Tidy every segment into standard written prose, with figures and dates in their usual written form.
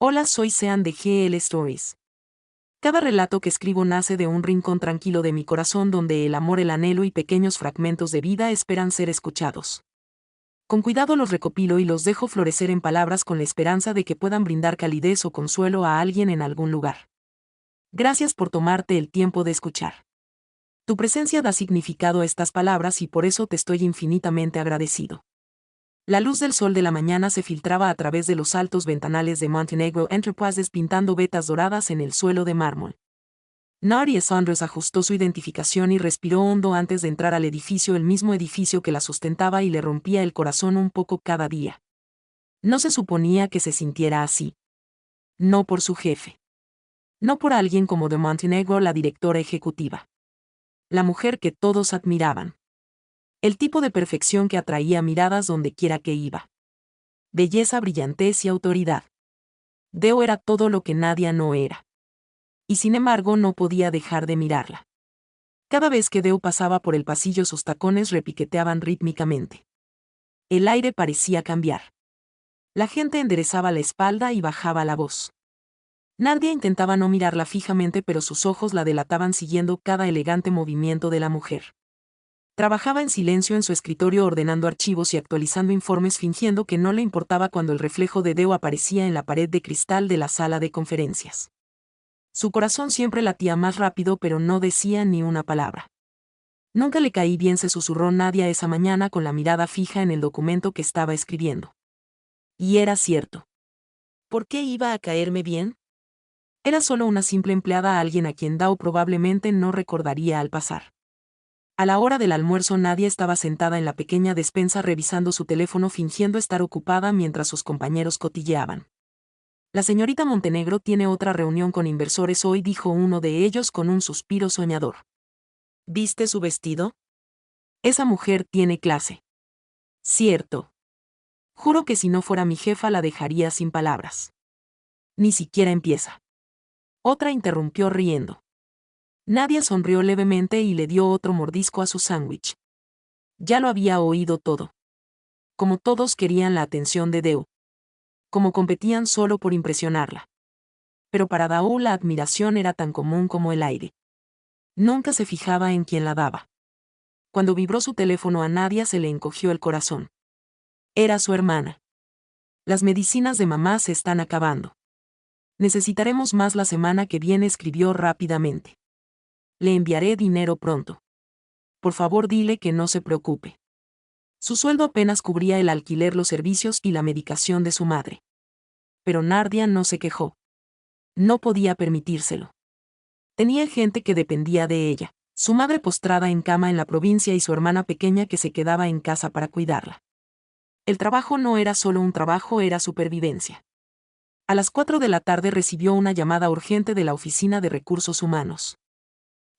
Hola, soy Sean de GL Stories. Cada relato que escribo nace de un rincón tranquilo de mi corazón donde el amor, el anhelo y pequeños fragmentos de vida esperan ser escuchados. Con cuidado los recopilo y los dejo florecer en palabras con la esperanza de que puedan brindar calidez o consuelo a alguien en algún lugar. Gracias por tomarte el tiempo de escuchar. Tu presencia da significado a estas palabras y por eso te estoy infinitamente agradecido. La luz del sol de la mañana se filtraba a través de los altos ventanales de Montenegro Enterprises pintando vetas doradas en el suelo de mármol. Nadia Saunders ajustó su identificación y respiró hondo antes de entrar al edificio, el mismo edificio que la sustentaba y le rompía el corazón un poco cada día. No se suponía que se sintiera así. No por su jefe. No por alguien como de Montenegro, la directora ejecutiva. La mujer que todos admiraban. El tipo de perfección que atraía miradas donde quiera que iba. Belleza, brillantez y autoridad. Deo era todo lo que Nadia no era. Y sin embargo no podía dejar de mirarla. Cada vez que Deo pasaba por el pasillo sus tacones repiqueteaban rítmicamente. El aire parecía cambiar. La gente enderezaba la espalda y bajaba la voz. Nadia intentaba no mirarla fijamente, pero sus ojos la delataban siguiendo cada elegante movimiento de la mujer. Trabajaba en silencio en su escritorio ordenando archivos y actualizando informes, fingiendo que no le importaba cuando el reflejo de Deo aparecía en la pared de cristal de la sala de conferencias. Su corazón siempre latía más rápido, pero no decía ni una palabra. Nunca le caí bien, se susurró Nadia esa mañana con la mirada fija en el documento que estaba escribiendo. Y era cierto. ¿Por qué iba a caerme bien? Era solo una simple empleada, alguien a quien Dao probablemente no recordaría al pasar. A la hora del almuerzo Nadia estaba sentada en la pequeña despensa revisando su teléfono, fingiendo estar ocupada mientras sus compañeros cotilleaban. La señorita Montenegro tiene otra reunión con inversores hoy, dijo uno de ellos con un suspiro soñador. ¿Viste su vestido? Esa mujer tiene clase. Cierto. Juro que si no fuera mi jefa la dejaría sin palabras. Ni siquiera empieza. Otra interrumpió riendo. Nadia sonrió levemente y le dio otro mordisco a su sándwich. Ya lo había oído todo. Como todos querían la atención de Deo. Como competían solo por impresionarla. Pero para Dao la admiración era tan común como el aire. Nunca se fijaba en quién la daba. Cuando vibró su teléfono a Nadia se le encogió el corazón. Era su hermana. Las medicinas de mamá se están acabando. Necesitaremos más la semana que viene, escribió rápidamente. Le enviaré dinero pronto. Por favor, dile que no se preocupe. Su sueldo apenas cubría el alquiler, los servicios y la medicación de su madre. Pero Nadia no se quejó. No podía permitírselo. Tenía gente que dependía de ella, su madre postrada en cama en la provincia y su hermana pequeña que se quedaba en casa para cuidarla. El trabajo no era solo un trabajo, era supervivencia. A las 4 de la tarde recibió una llamada urgente de la Oficina de Recursos Humanos.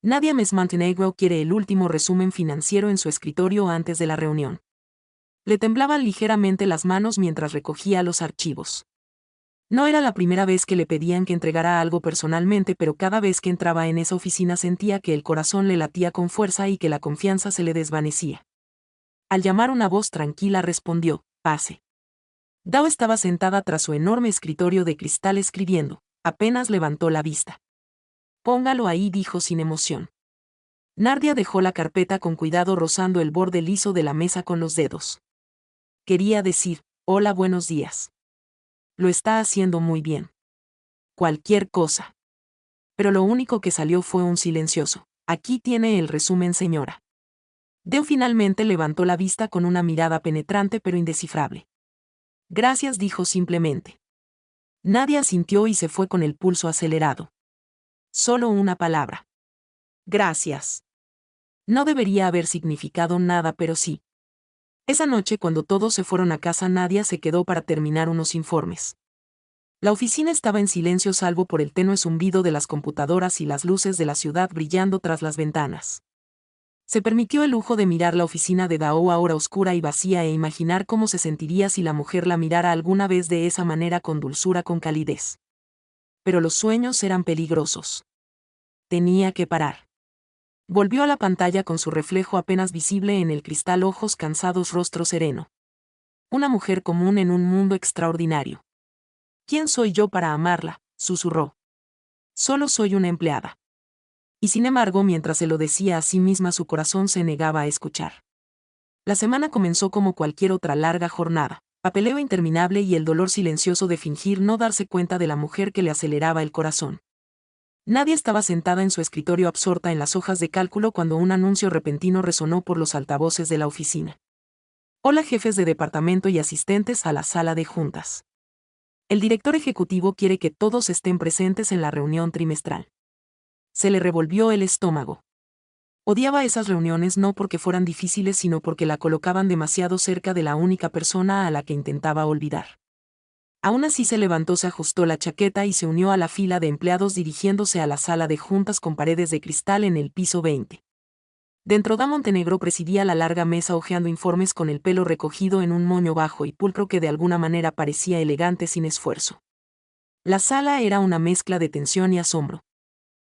Nadia Montenegro quiere el último resumen financiero en su escritorio antes de la reunión. Le temblaban ligeramente las manos mientras recogía los archivos. No era la primera vez que le pedían que entregara algo personalmente, pero cada vez que entraba en esa oficina sentía que el corazón le latía con fuerza y que la confianza se le desvanecía. Al llamar, una voz tranquila respondió, «Pase». Dao estaba sentada tras su enorme escritorio de cristal escribiendo. Apenas levantó la vista. «Póngalo ahí», dijo sin emoción. Nadia dejó la carpeta con cuidado, rozando el borde liso de la mesa con los dedos. Quería decir, «Hola, buenos días». Lo está haciendo muy bien. Cualquier cosa. Pero lo único que salió fue un silencioso. «Aquí tiene el resumen, señora». Deo finalmente levantó la vista con una mirada penetrante pero indescifrable. «Gracias», dijo simplemente. Nadia asintió y se fue con el pulso acelerado. Solo una palabra. Gracias. No debería haber significado nada, pero sí. Esa noche, cuando todos se fueron a casa, Nadia se quedó para terminar unos informes. La oficina estaba en silencio salvo por el tenue zumbido de las computadoras y las luces de la ciudad brillando tras las ventanas. Se permitió el lujo de mirar la oficina de Dao ahora oscura y vacía e imaginar cómo se sentiría si la mujer la mirara alguna vez de esa manera, con dulzura, con calidez. Pero los sueños eran peligrosos. Tenía que parar. Volvió a la pantalla con su reflejo apenas visible en el cristal, ojos cansados, rostro sereno. Una mujer común en un mundo extraordinario. ¿Quién soy yo para amarla?, susurró. Solo soy una empleada. Y sin embargo, mientras se lo decía a sí misma, su corazón se negaba a escuchar. La semana comenzó como cualquier otra larga jornada, papeleo interminable y el dolor silencioso de fingir no darse cuenta de la mujer que le aceleraba el corazón. Nadia estaba sentada en su escritorio absorta en las hojas de cálculo cuando un anuncio repentino resonó por los altavoces de la oficina. Hola, jefes de departamento y asistentes a la sala de juntas. El director ejecutivo quiere que todos estén presentes en la reunión trimestral. Se le revolvió el estómago. Odiaba esas reuniones no porque fueran difíciles, sino porque la colocaban demasiado cerca de la única persona a la que intentaba olvidar. Aún así se levantó, se ajustó la chaqueta y se unió a la fila de empleados dirigiéndose a la sala de juntas con paredes de cristal en el piso 20. Dentro da Montenegro presidía la larga mesa hojeando informes con el pelo recogido en un moño bajo y pulcro que de alguna manera parecía elegante sin esfuerzo. La sala era una mezcla de tensión y asombro.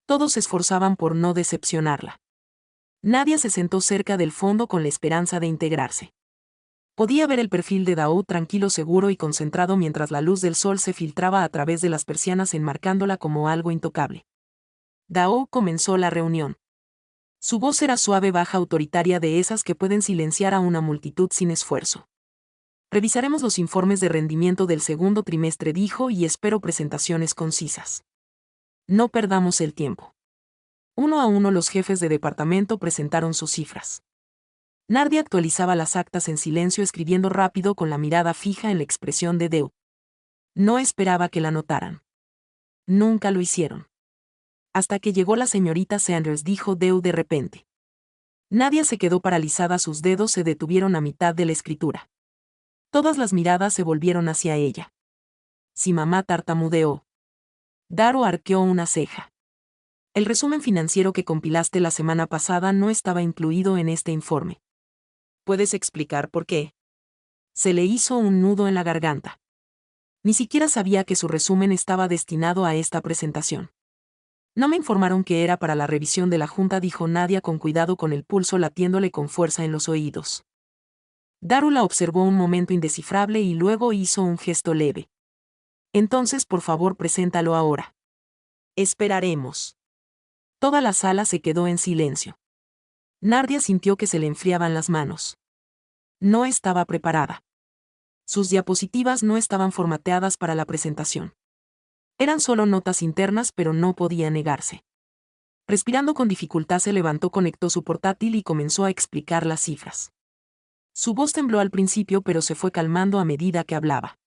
Todos se esforzaban por no decepcionarla. Nadia se sentó cerca del fondo con la esperanza de integrarse. Podía ver el perfil de Dao tranquilo, seguro y concentrado mientras la luz del sol se filtraba a través de las persianas enmarcándola como algo intocable. Dao comenzó la reunión. Su voz era suave, baja, autoritaria, de esas que pueden silenciar a una multitud sin esfuerzo. Revisaremos los informes de rendimiento del segundo trimestre, dijo, y espero presentaciones concisas. No perdamos el tiempo. Uno a uno los jefes de departamento presentaron sus cifras. Nadia actualizaba las actas en silencio, escribiendo rápido con la mirada fija en la expresión de Deu. No esperaba que la notaran. Nunca lo hicieron. Hasta que llegó la señorita Sanders, dijo Deu de repente. Nadia se quedó paralizada, sus dedos se detuvieron a mitad de la escritura. Todas las miradas se volvieron hacia ella. Si mamá, tartamudeó. Daru arqueó una ceja. El resumen financiero que compilaste la semana pasada no estaba incluido en este informe. ¿Puedes explicar por qué? Se le hizo un nudo en la garganta. Ni siquiera sabía que su resumen estaba destinado a esta presentación. No me informaron que era para la revisión de la junta, dijo Nadia con cuidado, con el pulso latiéndole con fuerza en los oídos. Daru la observó un momento indescifrable y luego hizo un gesto leve. Entonces, por favor, preséntalo ahora. Esperaremos. Toda la sala se quedó en silencio. Nadia sintió que se le enfriaban las manos. No estaba preparada. Sus diapositivas no estaban formateadas para la presentación. Eran solo notas internas, pero no podía negarse. Respirando con dificultad se levantó, conectó su portátil y comenzó a explicar las cifras. Su voz tembló al principio, pero se fue calmando a medida que hablaba.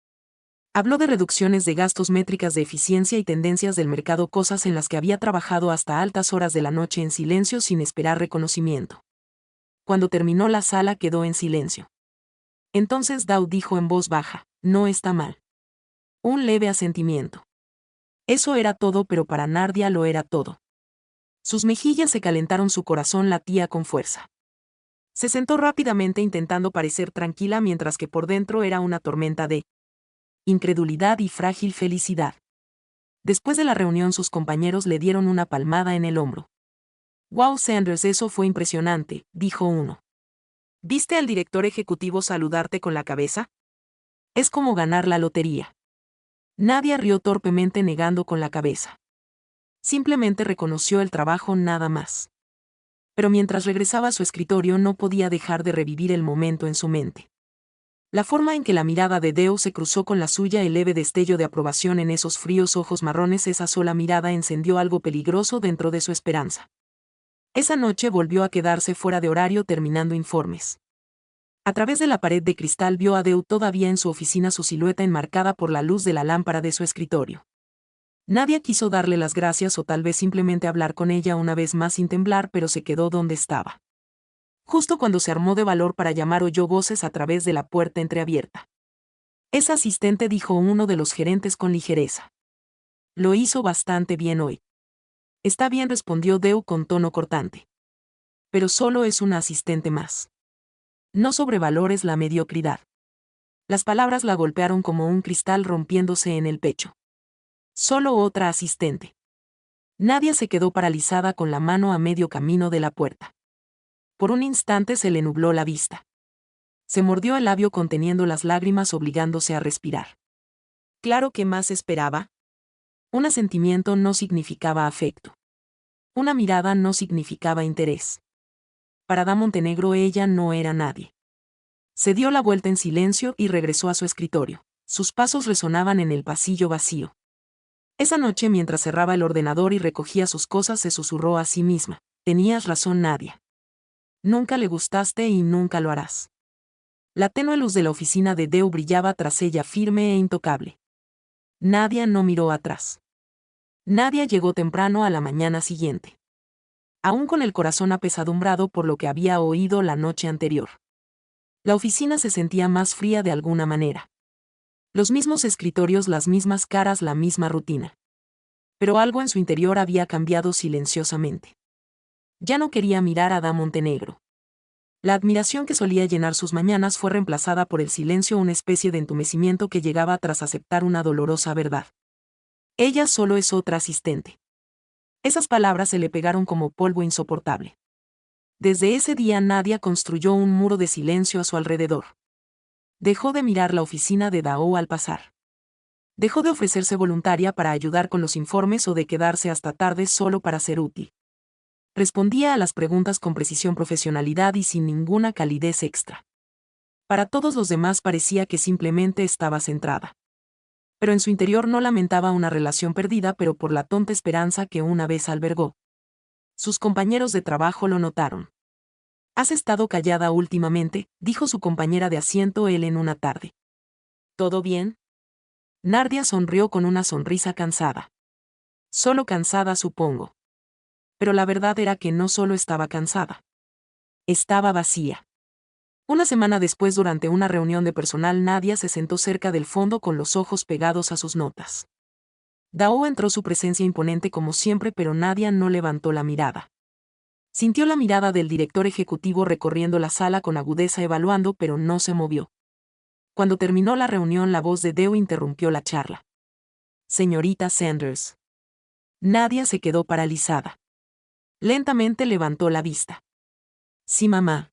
Habló de reducciones de gastos, métricas de eficiencia y tendencias del mercado, cosas en las que había trabajado hasta altas horas de la noche en silencio sin esperar reconocimiento. Cuando terminó, la sala quedó en silencio. Entonces Dao dijo en voz baja, no está mal. Un leve asentimiento. Eso era todo, pero para Nadia lo era todo. Sus mejillas se calentaron, su corazón latía con fuerza. Se sentó rápidamente intentando parecer tranquila mientras que por dentro era una tormenta de incredulidad y frágil felicidad. Después de la reunión sus compañeros le dieron una palmada en el hombro. «Wow, Sanders, eso fue impresionante», dijo uno. «¿Viste al director ejecutivo saludarte con la cabeza? Es como ganar la lotería». Nadia rió torpemente, negando con la cabeza. Simplemente reconoció el trabajo, nada más. Pero mientras regresaba a su escritorio no podía dejar de revivir el momento en su mente. La forma en que la mirada de Deo se cruzó con la suya, el leve destello de aprobación en esos fríos ojos marrones, esa sola mirada encendió algo peligroso dentro de su esperanza. Esa noche volvió a quedarse fuera de horario terminando informes. A través de la pared de cristal vio a Deo todavía en su oficina, su silueta enmarcada por la luz de la lámpara de su escritorio. Nadia quiso darle las gracias o tal vez simplemente hablar con ella una vez más sin temblar, pero se quedó donde estaba. Justo cuando se armó de valor para llamar, oyó voces a través de la puerta entreabierta. «Es asistente», dijo uno de los gerentes con ligereza. «Lo hizo bastante bien hoy». «Está bien», respondió Deo con tono cortante. «Pero solo es una asistente más. No sobrevalores la mediocridad». Las palabras la golpearon como un cristal rompiéndose en el pecho. Solo otra asistente. Nadia se quedó paralizada con la mano a medio camino de la puerta. Por un instante se le nubló la vista. Se mordió el labio conteniendo las lágrimas, obligándose a respirar. Claro que más esperaba. Un asentimiento no significaba afecto. Una mirada no significaba interés. Para Da Montenegro ella no era nadie. Se dio la vuelta en silencio y regresó a su escritorio. Sus pasos resonaban en el pasillo vacío. Esa noche, mientras cerraba el ordenador y recogía sus cosas, se susurró a sí misma: tenías razón, Nadia. Nunca le gustaste y nunca lo harás. La tenue luz de la oficina de Deu brillaba tras ella, firme e intocable. Nadia no miró atrás. Nadia llegó temprano a la mañana siguiente, aún con el corazón apesadumbrado por lo que había oído la noche anterior. La oficina se sentía más fría de alguna manera. Los mismos escritorios, las mismas caras, la misma rutina. Pero algo en su interior había cambiado silenciosamente. Ya no quería mirar a Da Montenegro. La admiración que solía llenar sus mañanas fue reemplazada por el silencio, una especie de entumecimiento que llegaba tras aceptar una dolorosa verdad. Ella solo es otra asistente. Esas palabras se le pegaron como polvo insoportable. Desde ese día Nadia construyó un muro de silencio a su alrededor. Dejó de mirar la oficina de Dao al pasar. Dejó de ofrecerse voluntaria para ayudar con los informes o de quedarse hasta tarde solo para ser útil. Respondía a las preguntas con precisión, profesionalidad y sin ninguna calidez extra. Para todos los demás parecía que simplemente estaba centrada. Pero en su interior no lamentaba una relación perdida, pero por la tonta esperanza que una vez albergó. Sus compañeros de trabajo lo notaron. «Has estado callada últimamente», dijo su compañera de asiento él en una tarde. «¿Todo bien?» Nadia sonrió con una sonrisa cansada. «Solo cansada, supongo». Pero la verdad era que no solo estaba cansada. Estaba vacía. Una semana después, durante una reunión de personal, Nadia se sentó cerca del fondo con los ojos pegados a sus notas. Dao entró, su presencia imponente como siempre, pero Nadia no levantó la mirada. Sintió la mirada del director ejecutivo recorriendo la sala con agudeza, evaluando, pero no se movió. Cuando terminó la reunión, la voz de Deo interrumpió la charla. «Señorita Sanders». Nadia se quedó paralizada. Lentamente levantó la vista. «Sí, mamá».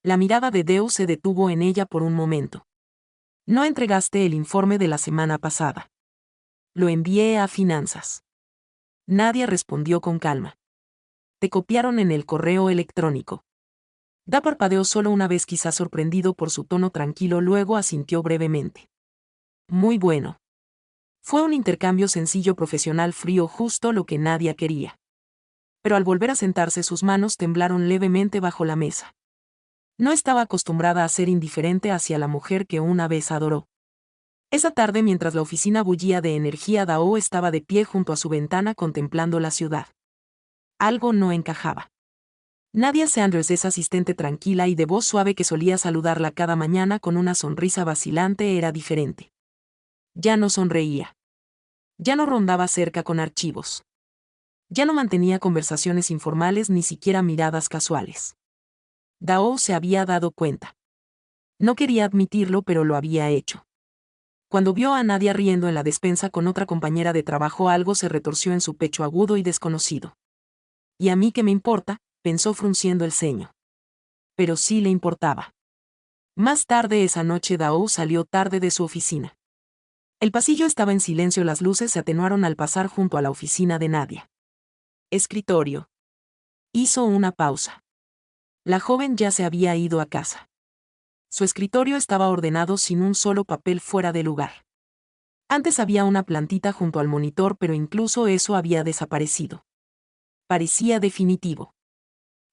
La mirada de Deo se detuvo en ella por un momento. «¿No entregaste el informe de la semana pasada?» «Lo envié a finanzas». Nadia respondió con calma. «Te copiaron en el correo electrónico». Da parpadeó solo una vez, quizás sorprendido por su tono tranquilo, luego asintió brevemente. «Muy bueno». Fue un intercambio sencillo, profesional, frío, justo lo que Nadia quería. Pero al volver a sentarse, sus manos temblaron levemente bajo la mesa. No estaba acostumbrada a ser indiferente hacia la mujer que una vez adoró. Esa tarde, mientras la oficina bullía de energía, Dao estaba de pie junto a su ventana contemplando la ciudad. Algo no encajaba. Nadia Sanders, esa asistente tranquila y de voz suave que solía saludarla cada mañana con una sonrisa vacilante, era diferente. Ya no sonreía. Ya no rondaba cerca con archivos. Ya no mantenía conversaciones informales, ni siquiera miradas casuales. Dao se había dado cuenta. No quería admitirlo, pero lo había hecho. Cuando vio a Nadia riendo en la despensa con otra compañera de trabajo, algo se retorció en su pecho agudo y desconocido. «¿Y a mí qué me importa?», pensó frunciendo el ceño. Pero sí le importaba. Más tarde esa noche, Dao salió tarde de su oficina. El pasillo estaba en silencio, las luces se atenuaron al pasar junto a la oficina de Nadia. «Escritorio». Hizo una pausa. La joven ya se había ido a casa. Su escritorio estaba ordenado, sin un solo papel fuera de lugar. Antes había una plantita junto al monitor, pero incluso eso había desaparecido. Parecía definitivo.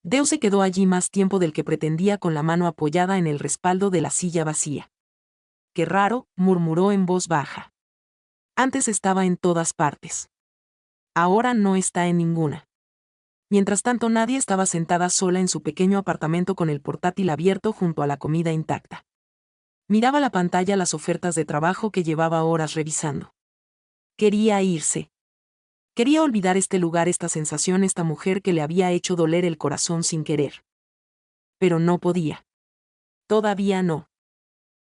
Deo se quedó allí más tiempo del que pretendía, con la mano apoyada en el respaldo de la silla vacía. «Qué raro», murmuró en voz baja. «Antes estaba en todas partes. Ahora no está en ninguna». Mientras tanto, Nadia estaba sentada sola en su pequeño apartamento con el portátil abierto junto a la comida intacta. Miraba la pantalla, las ofertas de trabajo que llevaba horas revisando. Quería irse. Quería olvidar este lugar, esta sensación, esta mujer que le había hecho doler el corazón sin querer. Pero no podía. Todavía no.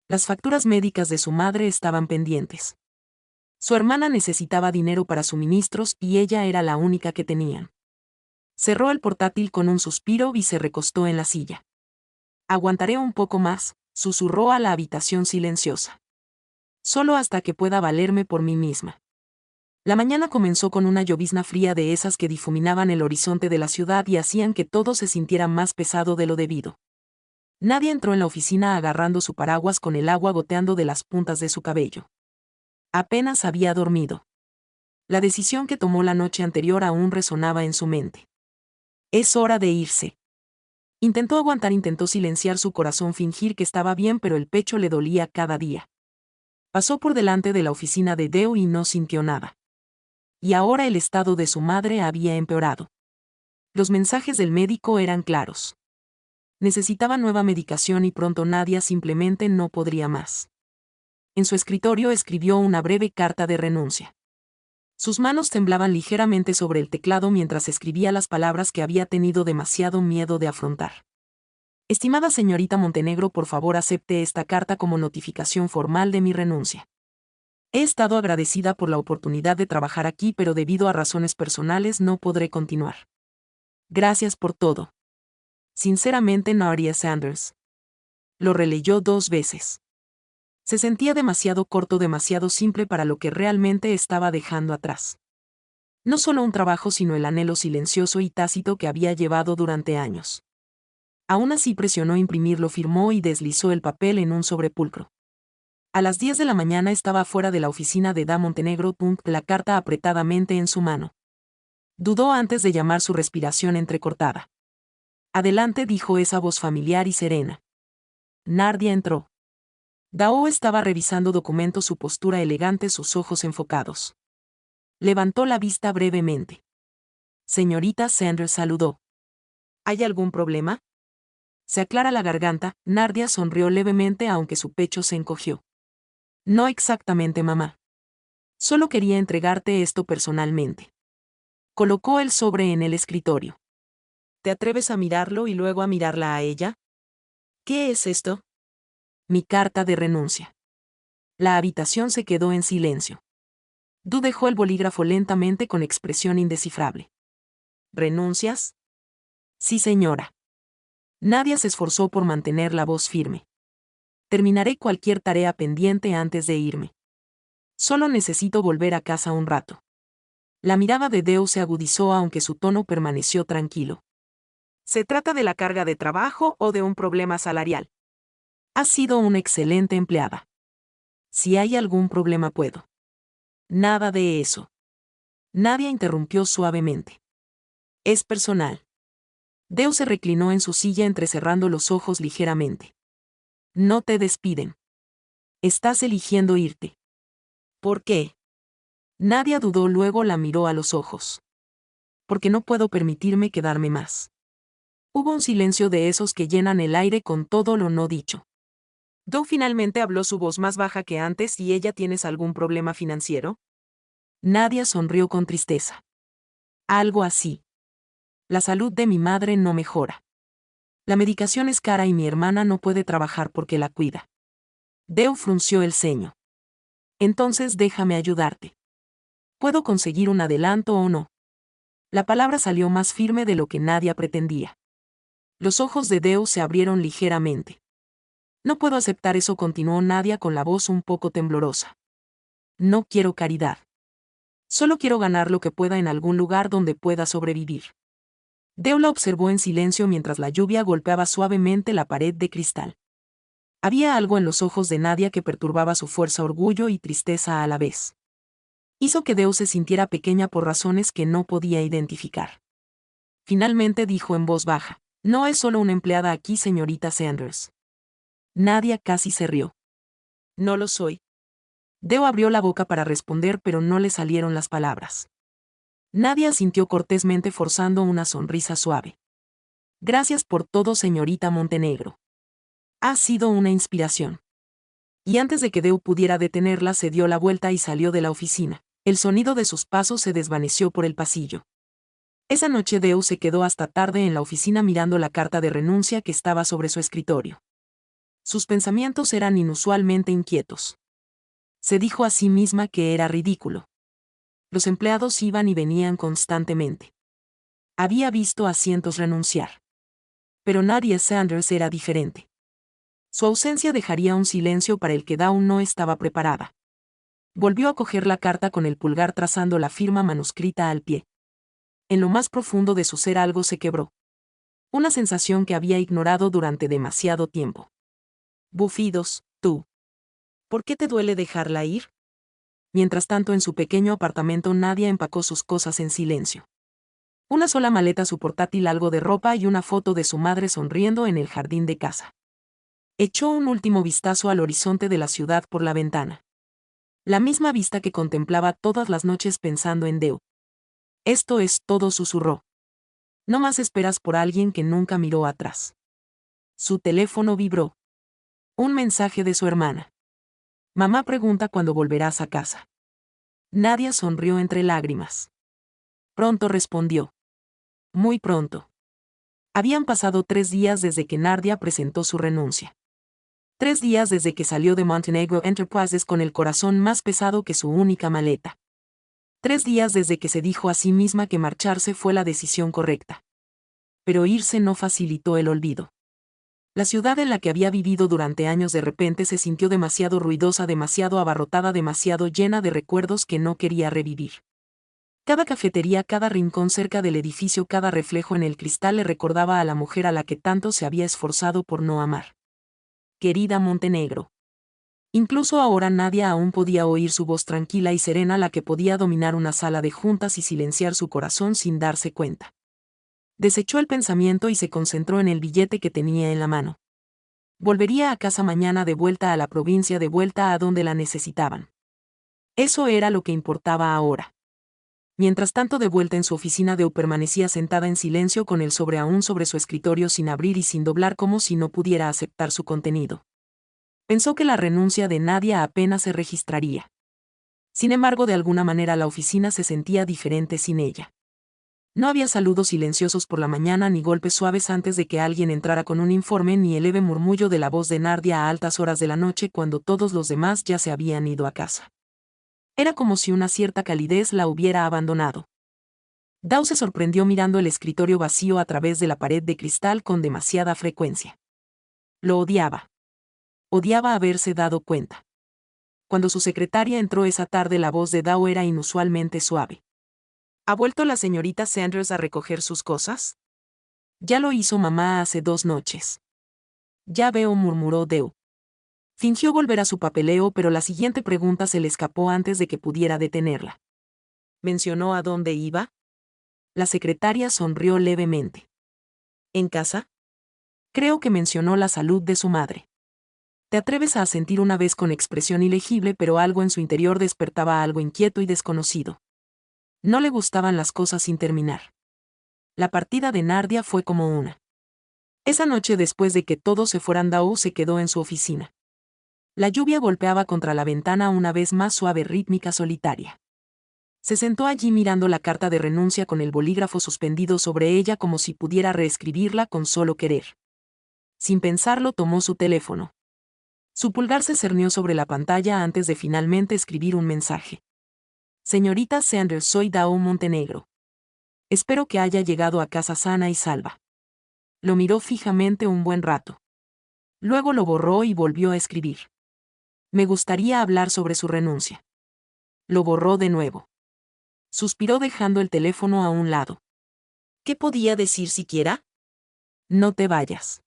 Las facturas médicas de su madre estaban pendientes. Su hermana necesitaba dinero para suministros y ella era la única que tenían. Cerró el portátil con un suspiro y se recostó en la silla. «Aguantaré un poco más», susurró a la habitación silenciosa. Solo hasta que pueda valerme por mí misma. La mañana comenzó con una llovizna fría de esas que difuminaban el horizonte de la ciudad y hacían que todo se sintiera más pesado de lo debido. Nadie entró en la oficina agarrando su paraguas con el agua goteando de las puntas de su cabello. Apenas había dormido. La decisión que tomó la noche anterior aún resonaba en su mente. Es hora de irse. Intentó silenciar su corazón, fingir que estaba bien, pero el pecho le dolía cada día. Pasó por delante de la oficina de Deo y no sintió nada. Y ahora el estado de su madre había empeorado. Los mensajes del médico eran claros. Necesitaba nueva medicación y pronto Nadia simplemente no podría más. En su escritorio escribió una breve carta de renuncia. Sus manos temblaban ligeramente sobre el teclado mientras escribía las palabras que había tenido demasiado miedo de afrontar. Estimada señorita Montenegro, por favor acepte esta carta como notificación formal de mi renuncia. He estado agradecida por la oportunidad de trabajar aquí, pero debido a razones personales no podré continuar. Gracias por todo. Sinceramente, Nadia Sanders. Lo releyó 2 veces. Se sentía demasiado corto, demasiado simple para lo que realmente estaba dejando atrás. No solo un trabajo, sino el anhelo silencioso y tácito que había llevado durante años. Aún así presionó imprimirlo, firmó y deslizó el papel en un sobrepulcro. A las 10 de la mañana estaba fuera de la oficina de Da Montenegro, la carta apretadamente en su mano. Dudó antes de llamar, su respiración entrecortada. Adelante, dijo esa voz familiar y serena. Nadia entró. Dao estaba revisando documentos, su postura elegante, sus ojos enfocados. Levantó la vista brevemente. Señorita Sanders, saludó. ¿Hay algún problema? Se aclara la garganta. Nadia sonrió levemente aunque su pecho se encogió. No exactamente, mamá. Solo quería entregarte esto personalmente. Colocó el sobre en el escritorio. ¿Te atreves a mirarlo y luego a mirarla a ella? ¿Qué es esto? Mi carta de renuncia. La habitación se quedó en silencio. Du dejó el bolígrafo lentamente con expresión indescifrable. ¿Renuncias? Sí, señora. Nadia se esforzó por mantener la voz firme. Terminaré cualquier tarea pendiente antes de irme. Solo necesito volver a casa un rato. La mirada de Deo se agudizó aunque su tono permaneció tranquilo. ¿Se trata de la carga de trabajo o de un problema salarial? Has sido una excelente empleada. Si hay algún problema puedo. Nada de eso. Nadia interrumpió suavemente. Es personal. Deo se reclinó en su silla entrecerrando los ojos ligeramente. No te despiden. Estás eligiendo irte. ¿Por qué? Nadia dudó, luego la miró a los ojos. Porque no puedo permitirme quedarme más. Hubo un silencio de esos que llenan el aire con todo lo no dicho. Doe finalmente habló, su voz más baja que antes. ¿Y ella, tienes algún problema financiero? Nadia sonrió con tristeza. Algo así. La salud de mi madre no mejora. La medicación es cara y mi hermana no puede trabajar porque la cuida. Deo frunció el ceño. Entonces déjame ayudarte. ¿Puedo conseguir un adelanto o no? La palabra salió más firme de lo que Nadia pretendía. Los ojos de Deo se abrieron ligeramente. No puedo aceptar eso, continuó Nadia con la voz un poco temblorosa. No quiero caridad. Solo quiero ganar lo que pueda en algún lugar donde pueda sobrevivir. Deo la observó en silencio mientras la lluvia golpeaba suavemente la pared de cristal. Había algo en los ojos de Nadia que perturbaba su fuerza, orgullo y tristeza a la vez. Hizo que Deo se sintiera pequeña por razones que no podía identificar. Finalmente dijo en voz baja: no es solo una empleada aquí, señorita Sanders. Nadia casi se rió. No lo soy. Deo abrió la boca para responder, pero no le salieron las palabras. Nadia asintió cortésmente, forzando una sonrisa suave. Gracias por todo, señorita Montenegro. Ha sido una inspiración. Y antes de que Deo pudiera detenerla, se dio la vuelta y salió de la oficina. El sonido de sus pasos se desvaneció por el pasillo. Esa noche Deo se quedó hasta tarde en la oficina mirando la carta de renuncia que estaba sobre su escritorio. Sus pensamientos eran inusualmente inquietos. Se dijo a sí misma que era ridículo. Los empleados iban y venían constantemente. Había visto a cientos renunciar. Pero Nadia Sanders era diferente. Su ausencia dejaría un silencio para el que Dawn no estaba preparada. Volvió a coger la carta con el pulgar trazando la firma manuscrita al pie. En lo más profundo de su ser algo se quebró. Una sensación que había ignorado durante demasiado tiempo. Bufidos, tú. ¿Por qué te duele dejarla ir? Mientras tanto, en su pequeño apartamento Nadia empacó sus cosas en silencio. Una sola maleta, su portátil, algo de ropa y una foto de su madre sonriendo en el jardín de casa. Echó un último vistazo al horizonte de la ciudad por la ventana. La misma vista que contemplaba todas las noches pensando en Deu. Esto es todo, susurró. No más esperas por alguien que nunca miró atrás. Su teléfono vibró. Un mensaje de su hermana. Mamá pregunta cuándo volverás a casa. Nadia sonrió entre lágrimas. Pronto, respondió. Muy pronto. Habían pasado 3 días desde que Nadia presentó su renuncia. 3 días desde que salió de Montenegro Enterprises con el corazón más pesado que su única maleta. 3 días desde que se dijo a sí misma que marcharse fue la decisión correcta. Pero irse no facilitó el olvido. La ciudad en la que había vivido durante años de repente se sintió demasiado ruidosa, demasiado abarrotada, demasiado llena de recuerdos que no quería revivir. Cada cafetería, cada rincón cerca del edificio, cada reflejo en el cristal le recordaba a la mujer a la que tanto se había esforzado por no amar. Querida Montenegro. Incluso ahora Nadia aún podía oír su voz tranquila y serena, la que podía dominar una sala de juntas y silenciar su corazón sin darse cuenta. Desechó el pensamiento y se concentró en el billete que tenía en la mano. Volvería a casa mañana, de vuelta a la provincia, de vuelta a donde la necesitaban. Eso era lo que importaba ahora. Mientras tanto, de vuelta en su oficina, Deu permanecía sentada en silencio con el sobre aún sobre su escritorio, sin abrir y sin doblar, como si no pudiera aceptar su contenido. Pensó que la renuncia de Nadia apenas se registraría. Sin embargo, de alguna manera la oficina se sentía diferente sin ella. No había saludos silenciosos por la mañana, ni golpes suaves antes de que alguien entrara con un informe, ni el leve murmullo de la voz de Nadia a altas horas de la noche cuando todos los demás ya se habían ido a casa. Era como si una cierta calidez la hubiera abandonado. Dau se sorprendió mirando el escritorio vacío a través de la pared de cristal con demasiada frecuencia. Lo odiaba. Odiaba haberse dado cuenta. Cuando su secretaria entró esa tarde, la voz de Dau era inusualmente suave. ¿Ha vuelto la señorita Sanders a recoger sus cosas? Ya lo hizo mamá hace 2 noches. Ya veo, murmuró Deu. Fingió volver a su papeleo, pero la siguiente pregunta se le escapó antes de que pudiera detenerla. ¿Mencionó a dónde iba? La secretaria sonrió levemente. ¿En casa? Creo que mencionó la salud de su madre. Te atreves a asentir una vez con expresión ilegible, pero algo en su interior despertaba algo inquieto y desconocido. No le gustaban las cosas sin terminar. La partida de Nadia fue como una. Esa noche, después de que todos se fueran, Dau se quedó en su oficina. La lluvia golpeaba contra la ventana una vez más, suave, rítmica, solitaria. Se sentó allí mirando la carta de renuncia con el bolígrafo suspendido sobre ella, como si pudiera reescribirla con solo querer. Sin pensarlo, tomó su teléfono. Su pulgar se cernió sobre la pantalla antes de finalmente escribir un mensaje. Señorita Sanders, soy Dau Montenegro. Espero que haya llegado a casa sana y salva. Lo miró fijamente un buen rato. Luego lo borró y volvió a escribir. Me gustaría hablar sobre su renuncia. Lo borró de nuevo. Suspiró dejando el teléfono a un lado. ¿Qué podía decir siquiera? No te vayas.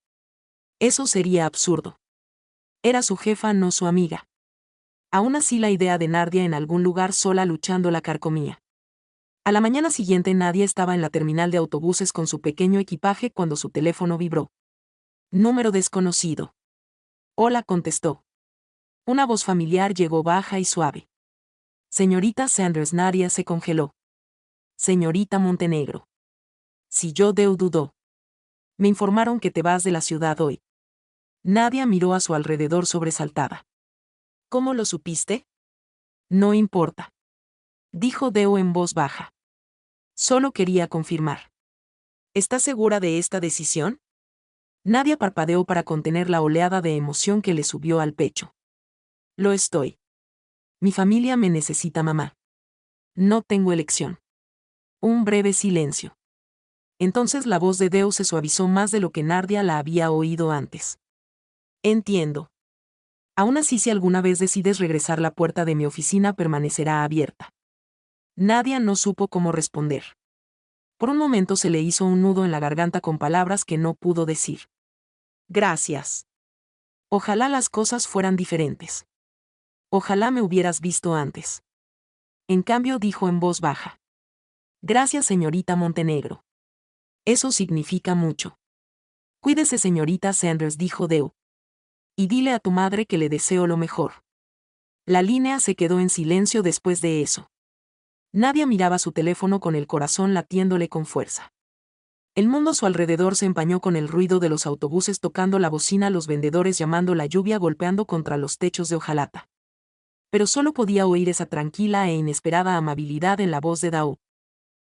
Eso sería absurdo. Era su jefa, no su amiga. Aún así, la idea de Nadia en algún lugar sola luchando la carcomía. A la mañana siguiente, Nadia estaba en la terminal de autobuses con su pequeño equipaje cuando su teléfono vibró. Número desconocido. Hola, contestó. Una voz familiar llegó, baja y suave. Señorita Sanders. Nadia se congeló. Señorita Montenegro. Si yo, Deu dudó. Me informaron que te vas de la ciudad hoy. Nadia miró a su alrededor sobresaltada. ¿Cómo lo supiste? No importa. Dijo Deu en voz baja. Solo quería confirmar. ¿Estás segura de esta decisión? Nadia parpadeó para contener la oleada de emoción que le subió al pecho. Lo estoy. Mi familia me necesita, mamá. No tengo elección. Un breve silencio. Entonces la voz de Deu se suavizó más de lo que Nadia la había oído antes. Entiendo. Aún así, si alguna vez decides regresar, la puerta de mi oficina permanecerá abierta. Nadia no supo cómo responder. Por un momento se le hizo un nudo en la garganta con palabras que no pudo decir. Gracias. Ojalá las cosas fueran diferentes. Ojalá me hubieras visto antes. En cambio, dijo en voz baja. Gracias, señorita Montenegro. Eso significa mucho. Cuídese, señorita Sanders, dijo Deu. Y dile a tu madre que le deseo lo mejor. La línea se quedó en silencio después de eso. Nadia miraba su teléfono con el corazón latiéndole con fuerza. El mundo a su alrededor se empañó con el ruido de los autobuses tocando la bocina, los vendedores llamando, la lluvia golpeando contra los techos de hojalata. Pero solo podía oír esa tranquila e inesperada amabilidad en la voz de Dao.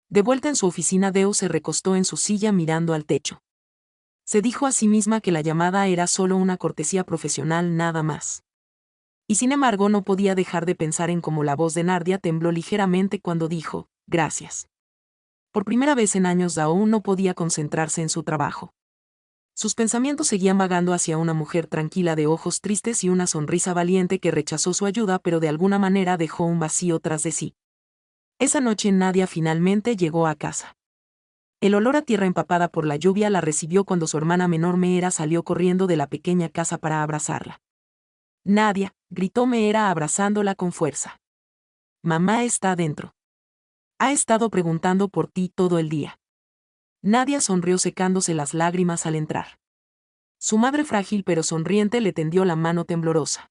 De vuelta en su oficina, Deo se recostó en su silla mirando al techo. Se dijo a sí misma que la llamada era solo una cortesía profesional, nada más. Y sin embargo no podía dejar de pensar en cómo la voz de Nadia tembló ligeramente cuando dijo, gracias. Por primera vez en años, Dao no podía concentrarse en su trabajo. Sus pensamientos seguían vagando hacia una mujer tranquila de ojos tristes y una sonrisa valiente que rechazó su ayuda, pero de alguna manera dejó un vacío tras de sí. Esa noche Nadia finalmente llegó a casa. El olor a tierra empapada por la lluvia la recibió cuando su hermana menor Meera salió corriendo de la pequeña casa para abrazarla. Nadia, gritó Meera abrazándola con fuerza. Mamá está adentro. Ha estado preguntando por ti todo el día. Nadia sonrió secándose las lágrimas al entrar. Su madre, frágil pero sonriente, le tendió la mano temblorosa.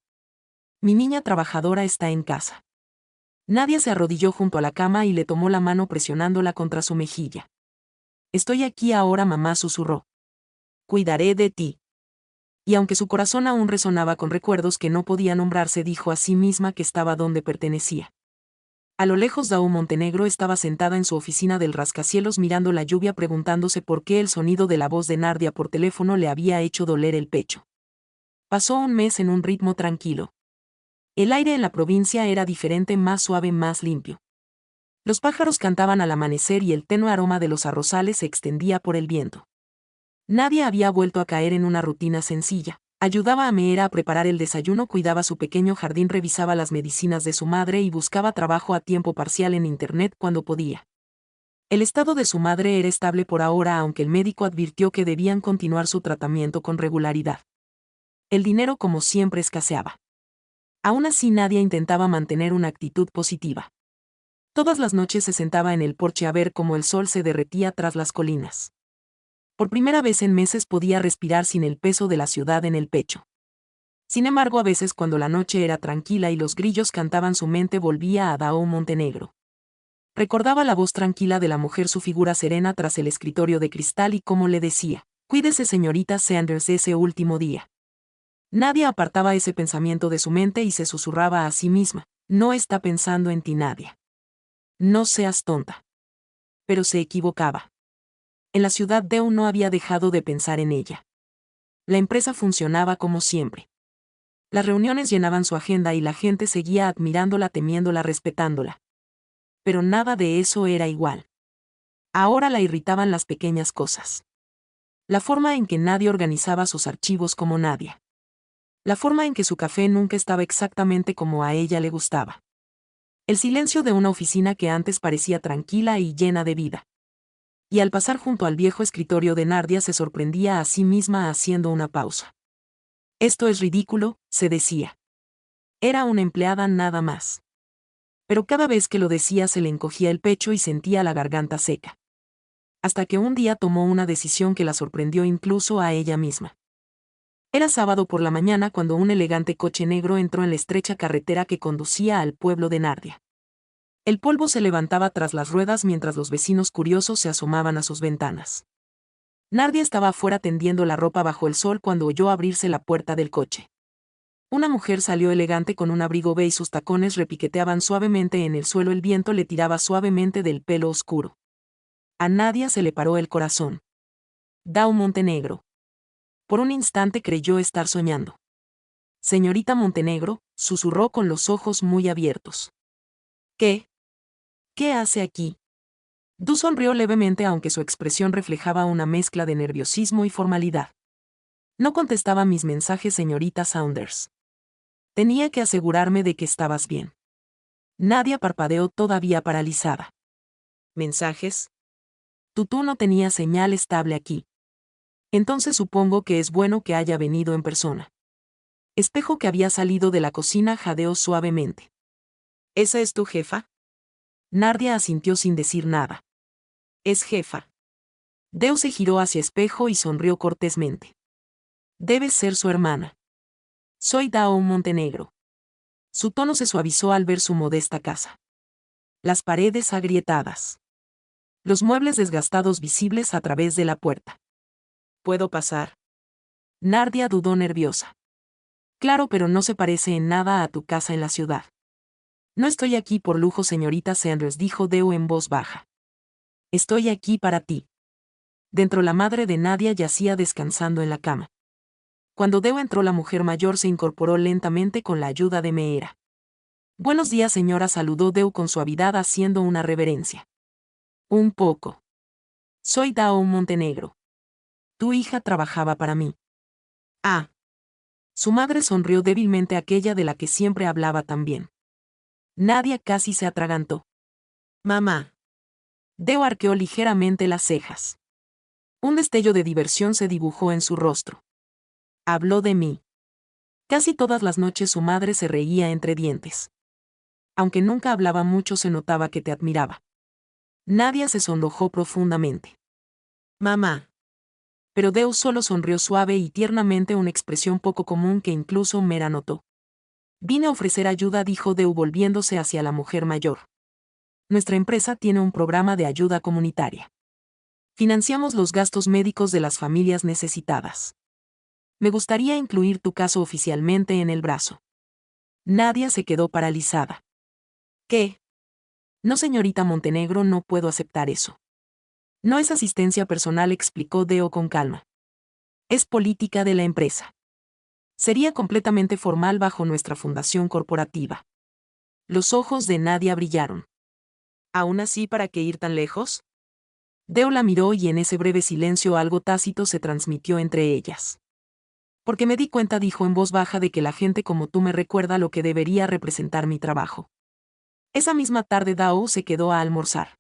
Mi niña trabajadora está en casa. Nadia se arrodilló junto a la cama y le tomó la mano presionándola contra su mejilla. Estoy aquí ahora, mamá susurró. Cuidaré de ti. Y aunque su corazón aún resonaba con recuerdos que no podía nombrarse, dijo a sí misma que estaba donde pertenecía. A lo lejos, Dao Montenegro estaba sentada en su oficina del rascacielos mirando la lluvia, preguntándose por qué el sonido de la voz de Nadia por teléfono le había hecho doler el pecho. Pasó un mes en un ritmo tranquilo. El aire en la provincia era diferente, más suave, más limpio. Los pájaros cantaban al amanecer y el tenue aroma de los arrozales se extendía por el viento. Nadia había vuelto a caer en una rutina sencilla. Ayudaba a Meera a preparar el desayuno, cuidaba su pequeño jardín, revisaba las medicinas de su madre y buscaba trabajo a tiempo parcial en Internet cuando podía. El estado de su madre era estable por ahora, aunque el médico advirtió que debían continuar su tratamiento con regularidad. El dinero, como siempre, escaseaba. Aún así, Nadia intentaba mantener una actitud positiva. Todas las noches se sentaba en el porche a ver cómo el sol se derretía tras las colinas. Por primera vez en meses podía respirar sin el peso de la ciudad en el pecho. Sin embargo, a veces cuando la noche era tranquila y los grillos cantaban, su mente volvía a Dao Montenegro. Recordaba la voz tranquila de la mujer, su figura serena tras el escritorio de cristal y cómo le decía, cuídese, señorita Sanders, ese último día. Nadia apartaba ese pensamiento de su mente y se susurraba a sí misma, no está pensando en ti, Nadia. No seas tonta. Pero se equivocaba. En la ciudad, Deo no había dejado de pensar en ella. La empresa funcionaba como siempre. Las reuniones llenaban su agenda y la gente seguía admirándola, temiéndola, respetándola. Pero nada de eso era igual. Ahora la irritaban las pequeñas cosas. La forma en que Nadia organizaba sus archivos como Nadia. La forma en que su café nunca estaba exactamente como a ella le gustaba. El silencio de una oficina que antes parecía tranquila y llena de vida. Y al pasar junto al viejo escritorio de Nadia se sorprendía a sí misma haciendo una pausa. Esto es ridículo, se decía. Era una empleada nada más. Pero cada vez que lo decía se le encogía el pecho y sentía la garganta seca. Hasta que un día tomó una decisión que la sorprendió incluso a ella misma. Era sábado por la mañana cuando un elegante coche negro entró en la estrecha carretera que conducía al pueblo de Nadia. El polvo se levantaba tras las ruedas mientras los vecinos curiosos se asomaban a sus ventanas. Nadia estaba afuera tendiendo la ropa bajo el sol cuando oyó abrirse la puerta del coche. Una mujer salió elegante con un abrigo beige, sus tacones repiqueteaban suavemente en el suelo, el viento le tiraba suavemente del pelo oscuro. A Nadia se le paró el corazón. Dao Montenegro. Por un instante creyó estar soñando. Señorita Montenegro, susurró con los ojos muy abiertos. ¿Qué? ¿Qué hace aquí? Du sonrió levemente, aunque su expresión reflejaba una mezcla de nerviosismo y formalidad. No contestaba mis mensajes, señorita Saunders. Tenía que asegurarme de que estabas bien. Nadia parpadeó todavía paralizada. ¿Mensajes? Tú no tenía señal estable aquí. Entonces supongo que es bueno que haya venido en persona. Espejo que había salido de la cocina jadeó suavemente. ¿Esa es tu jefa? Nadia asintió sin decir nada. Es jefa. Deu se giró hacia Espejo y sonrió cortésmente. Debes ser su hermana. Soy Dao Montenegro. Su tono se suavizó al ver su modesta casa. Las paredes agrietadas. Los muebles desgastados visibles a través de la puerta. ¿Puedo pasar? Nadia dudó nerviosa. Claro, pero no se parece en nada a tu casa en la ciudad. No estoy aquí por lujo, señorita Sanders, dijo Deu en voz baja. Estoy aquí para ti. Dentro la madre de Nadia yacía descansando en la cama. Cuando Deu entró, la mujer mayor se incorporó lentamente con la ayuda de Meera. Buenos días, señora, saludó Deu con suavidad haciendo una reverencia. Un poco. Soy Dao Montenegro. Tu hija trabajaba para mí. Ah. Su madre sonrió débilmente, aquella de la que siempre hablaba tan bien. Nadia casi se atragantó. Mamá. Deu arqueó ligeramente las cejas. Un destello de diversión se dibujó en su rostro. Habló de mí. Casi todas las noches su madre se reía entre dientes. Aunque nunca hablaba mucho, se notaba que te admiraba. Nadia se sonrojó profundamente. Mamá. Pero Deu solo sonrió suave y tiernamente, una expresión poco común que incluso Meera notó. Vine a ofrecer ayuda, dijo Deu volviéndose hacia la mujer mayor. Nuestra empresa tiene un programa de ayuda comunitaria. Financiamos los gastos médicos de las familias necesitadas. Me gustaría incluir tu caso oficialmente en el brazo. Nadia se quedó paralizada. ¿Qué? No, señorita Montenegro, no puedo aceptar eso. No es asistencia personal, explicó Deu con calma. Es política de la empresa. Sería completamente formal bajo nuestra fundación corporativa. Los ojos de Nadia brillaron. ¿Aún así, para qué ir tan lejos? Deu la miró y en ese breve silencio algo tácito se transmitió entre ellas. Porque me di cuenta, dijo en voz baja, de que la gente como tú me recuerda lo que debería representar mi trabajo. Esa misma tarde Dao se quedó a almorzar.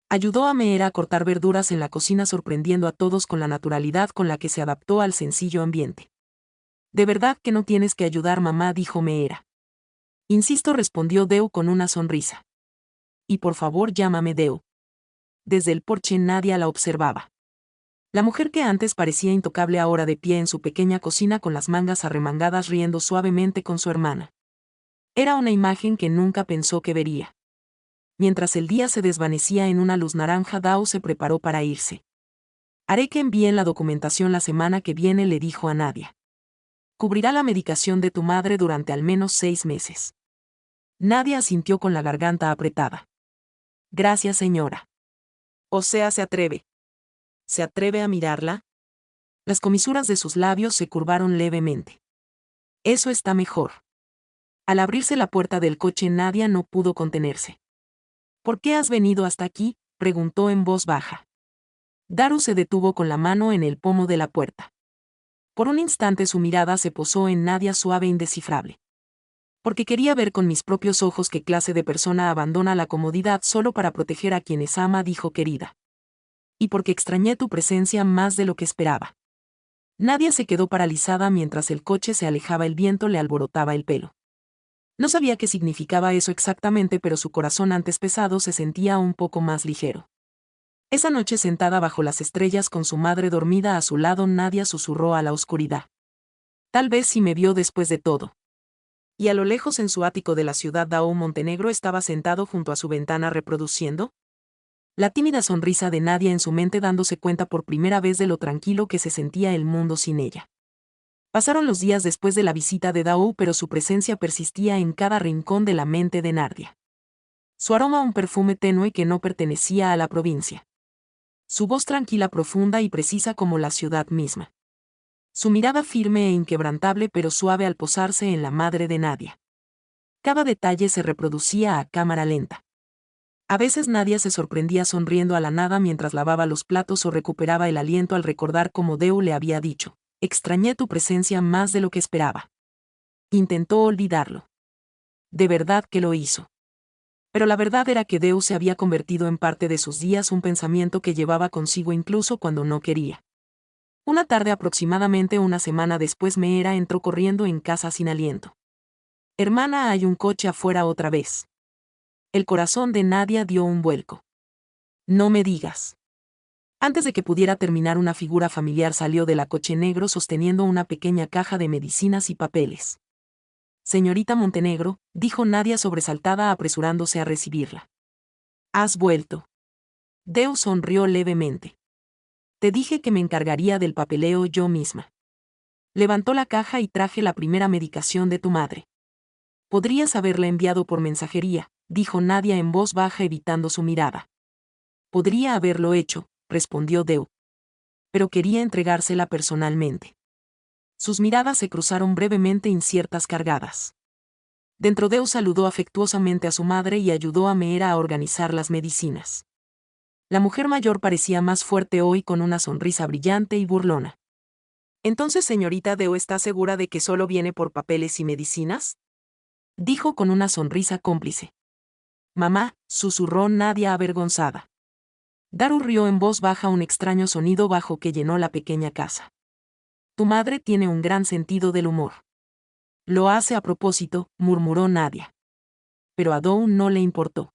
Ayudó a Meera a cortar verduras en la cocina, sorprendiendo a todos con la naturalidad con la que se adaptó al sencillo ambiente. De verdad que no tienes que ayudar, mamá, dijo Meera. Insisto, respondió Deu con una sonrisa. Y por favor, llámame Deu. Desde el porche Nadia la observaba. La mujer que antes parecía intocable, ahora de pie en su pequeña cocina con las mangas arremangadas, riendo suavemente con su hermana. Era una imagen que nunca pensó que vería. Mientras el día se desvanecía en una luz naranja, Dao se preparó para irse. Haré que envíen la documentación la semana que viene, le dijo a Nadia. Cubrirá la medicación de tu madre durante al menos 6 meses. Nadia asintió con la garganta apretada. Gracias, señora. O sea, se atreve. ¿Se atreve a mirarla? Las comisuras de sus labios se curvaron levemente. Eso está mejor. Al abrirse la puerta del coche, Nadia no pudo contenerse. ¿Por qué has venido hasta aquí?, preguntó en voz baja. Daru se detuvo con la mano en el pomo de la puerta. Por un instante su mirada se posó en Nadia, suave e indescifrable. Porque quería ver con mis propios ojos qué clase de persona abandona la comodidad solo para proteger a quienes ama, dijo, querida. Y porque extrañé tu presencia más de lo que esperaba. Nadia se quedó paralizada mientras el coche se alejaba, el viento le alborotaba el pelo. No sabía qué significaba eso exactamente, pero su corazón, antes pesado, se sentía un poco más ligero. Esa noche, sentada bajo las estrellas con su madre dormida a su lado, Nadia susurró a la oscuridad. Tal vez si me vio después de todo. Y a lo lejos, en su ático de la ciudad, Dao Montenegro estaba sentado junto a su ventana reproduciendo la tímida sonrisa de Nadia en su mente, dándose cuenta por primera vez de lo tranquilo que se sentía el mundo sin ella. Pasaron los días después de la visita de Dao, pero su presencia persistía en cada rincón de la mente de Nadia. Su aroma, un perfume tenue que no pertenecía a la provincia. Su voz tranquila, profunda y precisa como la ciudad misma. Su mirada firme e inquebrantable pero suave al posarse en la madre de Nadia. Cada detalle se reproducía a cámara lenta. A veces Nadia se sorprendía sonriendo a la nada mientras lavaba los platos o recuperaba el aliento al recordar cómo Deu le había dicho: extrañé tu presencia más de lo que esperaba. Intentó olvidarlo. De verdad que lo hizo. Pero la verdad era que Deu se había convertido en parte de sus días, un pensamiento que llevaba consigo incluso cuando no quería. Una tarde, aproximadamente una semana después, Meera entró corriendo en casa sin aliento. Hermana, hay un coche afuera otra vez. El corazón de Nadia dio un vuelco. No me digas. Antes de que pudiera terminar, una figura familiar salió del coche negro sosteniendo una pequeña caja de medicinas y papeles. Señorita Montenegro, dijo Nadia sobresaltada, apresurándose a recibirla. ¿Has vuelto? Deu sonrió levemente. Te dije que me encargaría del papeleo yo misma. Levantó la caja y traje la primera medicación de tu madre. Podrías haberla enviado por mensajería, dijo Nadia en voz baja, evitando su mirada. Podría haberlo hecho, respondió Deu. Pero quería entregársela personalmente. Sus miradas se cruzaron brevemente, inciertas, cargadas. Dentro, Deu saludó afectuosamente a su madre y ayudó a Meera a organizar las medicinas. La mujer mayor parecía más fuerte hoy, con una sonrisa brillante y burlona. Entonces, señorita Deu, ¿está segura de que solo viene por papeles y medicinas? Dijo con una sonrisa cómplice. Mamá, susurró Nadia avergonzada. Daru rió en voz baja, un extraño sonido bajo que llenó la pequeña casa. Tu madre tiene un gran sentido del humor. Lo hace a propósito, murmuró Nadia. Pero a Dou no le importó.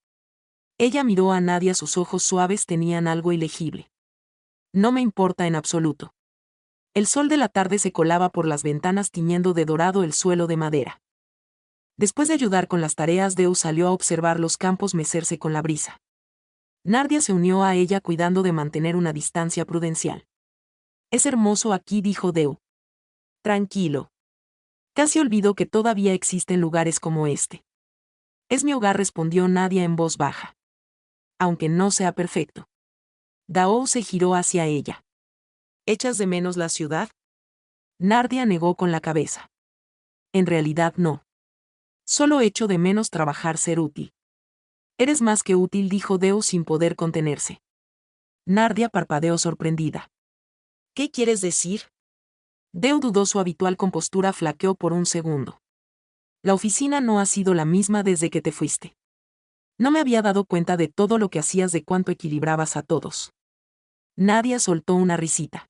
Ella miró a Nadia, sus ojos suaves tenían algo ilegible. No me importa en absoluto. El sol de la tarde se colaba por las ventanas, tiñendo de dorado el suelo de madera. Después de ayudar con las tareas, Deu salió a observar los campos mecerse con la brisa. Nadia se unió a ella, cuidando de mantener una distancia prudencial. Es hermoso aquí, dijo Deu. Tranquilo. Casi olvido que todavía existen lugares como este. Es mi hogar, respondió Nadia en voz baja. Aunque no sea perfecto. Dao se giró hacia ella. ¿Echas de menos la ciudad? Nadia negó con la cabeza. En realidad no. Solo echo de menos trabajar, ser útil. Eres más que útil, dijo Deu sin poder contenerse. Nadia parpadeó sorprendida. ¿Qué quieres decir? Deu dudó, su habitual compostura flaqueó por un segundo. La oficina no ha sido la misma desde que te fuiste. No me había dado cuenta de todo lo que hacías, de cuánto equilibrabas a todos. Nadia soltó una risita.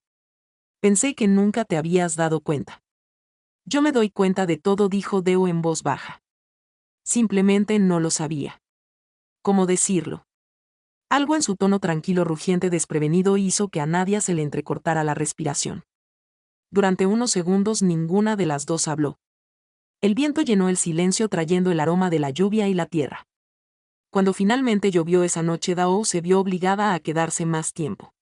Pensé que nunca te habías dado cuenta. Yo me doy cuenta de todo, dijo Deu en voz baja. Simplemente no lo sabía. ¿Cómo decirlo? Algo en su tono tranquilo, rugiente, desprevenido, hizo que a Nadia se le entrecortara la respiración. Durante unos segundos ninguna de las dos habló. El viento llenó el silencio, trayendo el aroma de la lluvia y la tierra. Cuando finalmente llovió esa noche, Dao se vio obligada a quedarse más tiempo.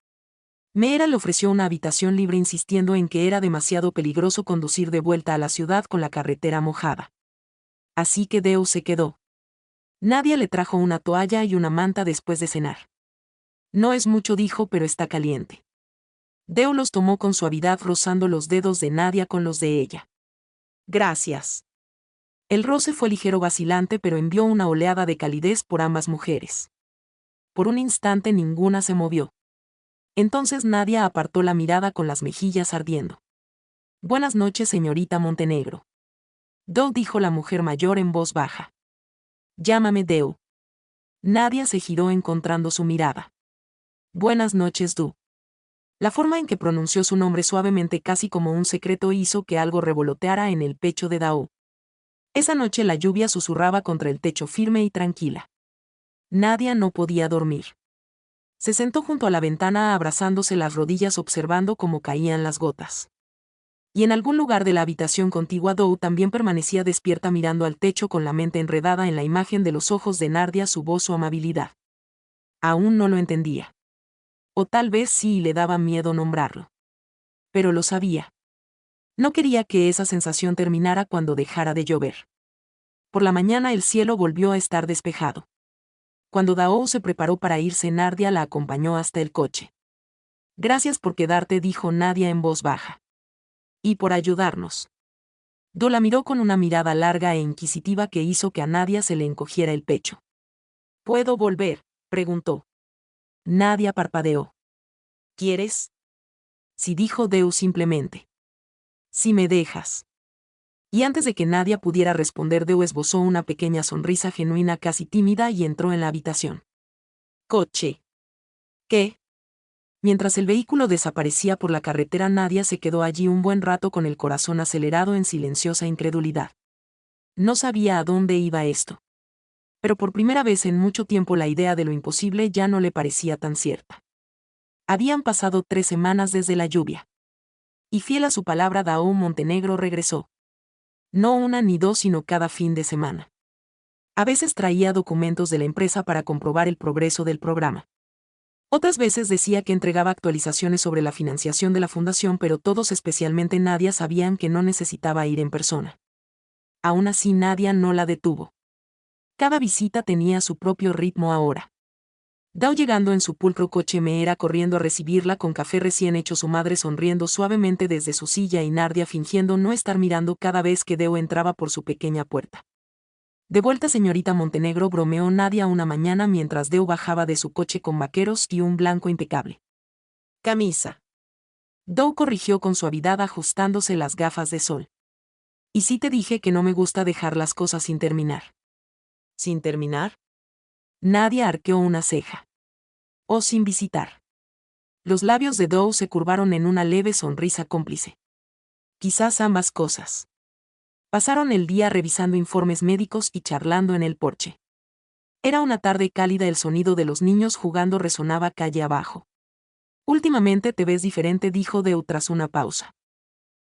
Meera le ofreció una habitación libre, insistiendo en que era demasiado peligroso conducir de vuelta a la ciudad con la carretera mojada. Así que Deu se quedó. Nadia le trajo una toalla y una manta después de cenar. No es mucho, dijo, pero está caliente. Deu los tomó con suavidad, rozando los dedos de Nadia con los de ella. Gracias. El roce fue ligero, vacilante, pero envió una oleada de calidez por ambas mujeres. Por un instante ninguna se movió. Entonces Nadia apartó la mirada, con las mejillas ardiendo. Buenas noches, señorita Montenegro. Dou, dijo la mujer mayor en voz baja. Llámame Deu. Nadia se giró, encontrando su mirada. Buenas noches, Du. La forma en que pronunció su nombre suavemente, casi como un secreto, hizo que algo revoloteara en el pecho de Dao. Esa noche la lluvia susurraba contra el techo, firme y tranquila. Nadia no podía dormir. Se sentó junto a la ventana, abrazándose las rodillas, observando cómo caían las gotas. Y en algún lugar de la habitación contigua, Dou también permanecía despierta, mirando al techo, con la mente enredada en la imagen de los ojos de Nadia, su voz, su amabilidad. Aún no lo entendía. O tal vez sí, y le daba miedo nombrarlo. Pero lo sabía. No quería que esa sensación terminara cuando dejara de llover. Por la mañana el cielo volvió a estar despejado. Cuando Dao se preparó para irse, Nadia la acompañó hasta el coche. Gracias por quedarte, dijo Nadia en voz baja. Y por ayudarnos. Do la miró con una mirada larga e inquisitiva que hizo que a Nadia se le encogiera el pecho. ¿Puedo volver?, preguntó. Nadia parpadeó. ¿Quieres? Sí, dijo Deu simplemente. Si me dejas. Y antes de que Nadia pudiera responder, Deo esbozó una pequeña sonrisa genuina, casi tímida, y entró en la habitación. Coche. ¿Qué? Mientras el vehículo desaparecía por la carretera, Nadia se quedó allí un buen rato con el corazón acelerado en silenciosa incredulidad. No sabía a dónde iba esto. Pero por primera vez en mucho tiempo la idea de lo imposible ya no le parecía tan cierta. Habían pasado 3 semanas desde la lluvia. Y fiel a su palabra, Dao Montenegro regresó. No una ni dos, sino cada fin de semana. A veces traía documentos de la empresa para comprobar el progreso del programa. Otras veces decía que entregaba actualizaciones sobre la financiación de la fundación, pero todos, especialmente Nadia, sabían que no necesitaba ir en persona. Aún así, Nadia no la detuvo. Cada visita tenía su propio ritmo ahora. Dao, llegando en su pulcro coche, me era corriendo a recibirla con café recién hecho, su madre sonriendo suavemente desde su silla y Nadia fingiendo no estar mirando cada vez que Deo entraba por su pequeña puerta. De vuelta, señorita Montenegro, bromeó Nadia una mañana mientras Deo bajaba de su coche con vaqueros y un blanco impecable camisa. Dao corrigió con suavidad, ajustándose las gafas de sol. ¿Y si te dije que no me gusta dejar las cosas sin terminar? ¿Sin terminar? Nadia arqueó una ceja. O sin visitar. Los labios de Dao se curvaron en una leve sonrisa cómplice. Quizás ambas cosas. Pasaron el día revisando informes médicos y charlando en el porche. Era una tarde cálida, el sonido de los niños jugando resonaba calle abajo. Últimamente te ves diferente, dijo Deo tras una pausa.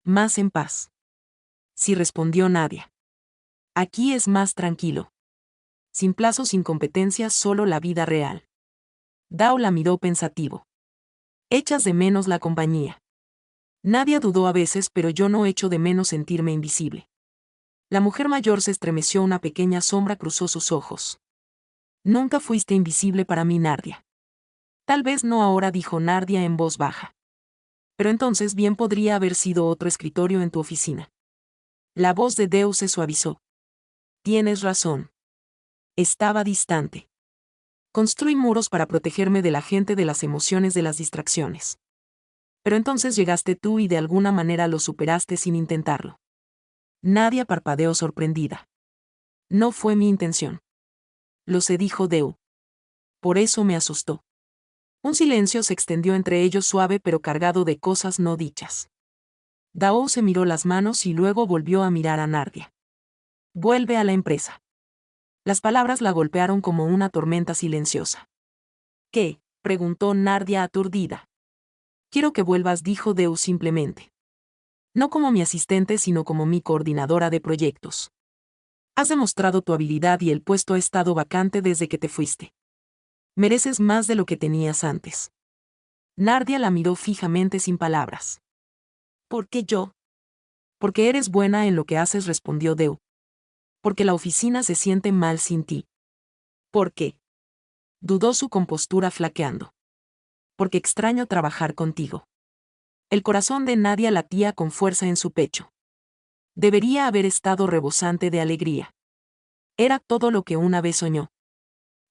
Más en paz. Sí, respondió Nadia. Aquí es más tranquilo. Sin plazos, sin competencias, solo la vida real. Dao la miró pensativo. ¿Echas de menos la compañía? Nadia dudó a veces, pero yo no echo de menos sentirme invisible. La mujer mayor se estremeció, una pequeña sombra cruzó sus ojos. Nunca fuiste invisible para mí, Nadia. Tal vez no ahora, dijo Nadia en voz baja. Pero entonces bien podría haber sido otro escritorio en tu oficina. La voz de Deo se suavizó. Tienes razón. Estaba distante. Construí muros para protegerme de la gente, de las emociones, de las distracciones. Pero entonces llegaste tú y de alguna manera lo superaste sin intentarlo. Nadia parpadeó sorprendida. No fue mi intención. Lo sé, dijo Deo. Por eso me asustó. Un silencio se extendió entre ellos, suave pero cargado de cosas no dichas. Dao se miró las manos y luego volvió a mirar a Nadia. Vuelve a la empresa. Las palabras la golpearon como una tormenta silenciosa. ¿Qué? Preguntó Nadia aturdida. Quiero que vuelvas, dijo Deo simplemente. No como mi asistente, sino como mi coordinadora de proyectos. Has demostrado tu habilidad y el puesto ha estado vacante desde que te fuiste. Mereces más de lo que tenías antes. Nadia la miró fijamente sin palabras. ¿Por qué yo? Porque eres buena en lo que haces, respondió Deo. Porque la oficina se siente mal sin ti. ¿Por qué? Dudó, su compostura flaqueando. Porque extraño trabajar contigo. El corazón de Nadia latía con fuerza en su pecho. Debería haber estado rebosante de alegría. Era todo lo que una vez soñó.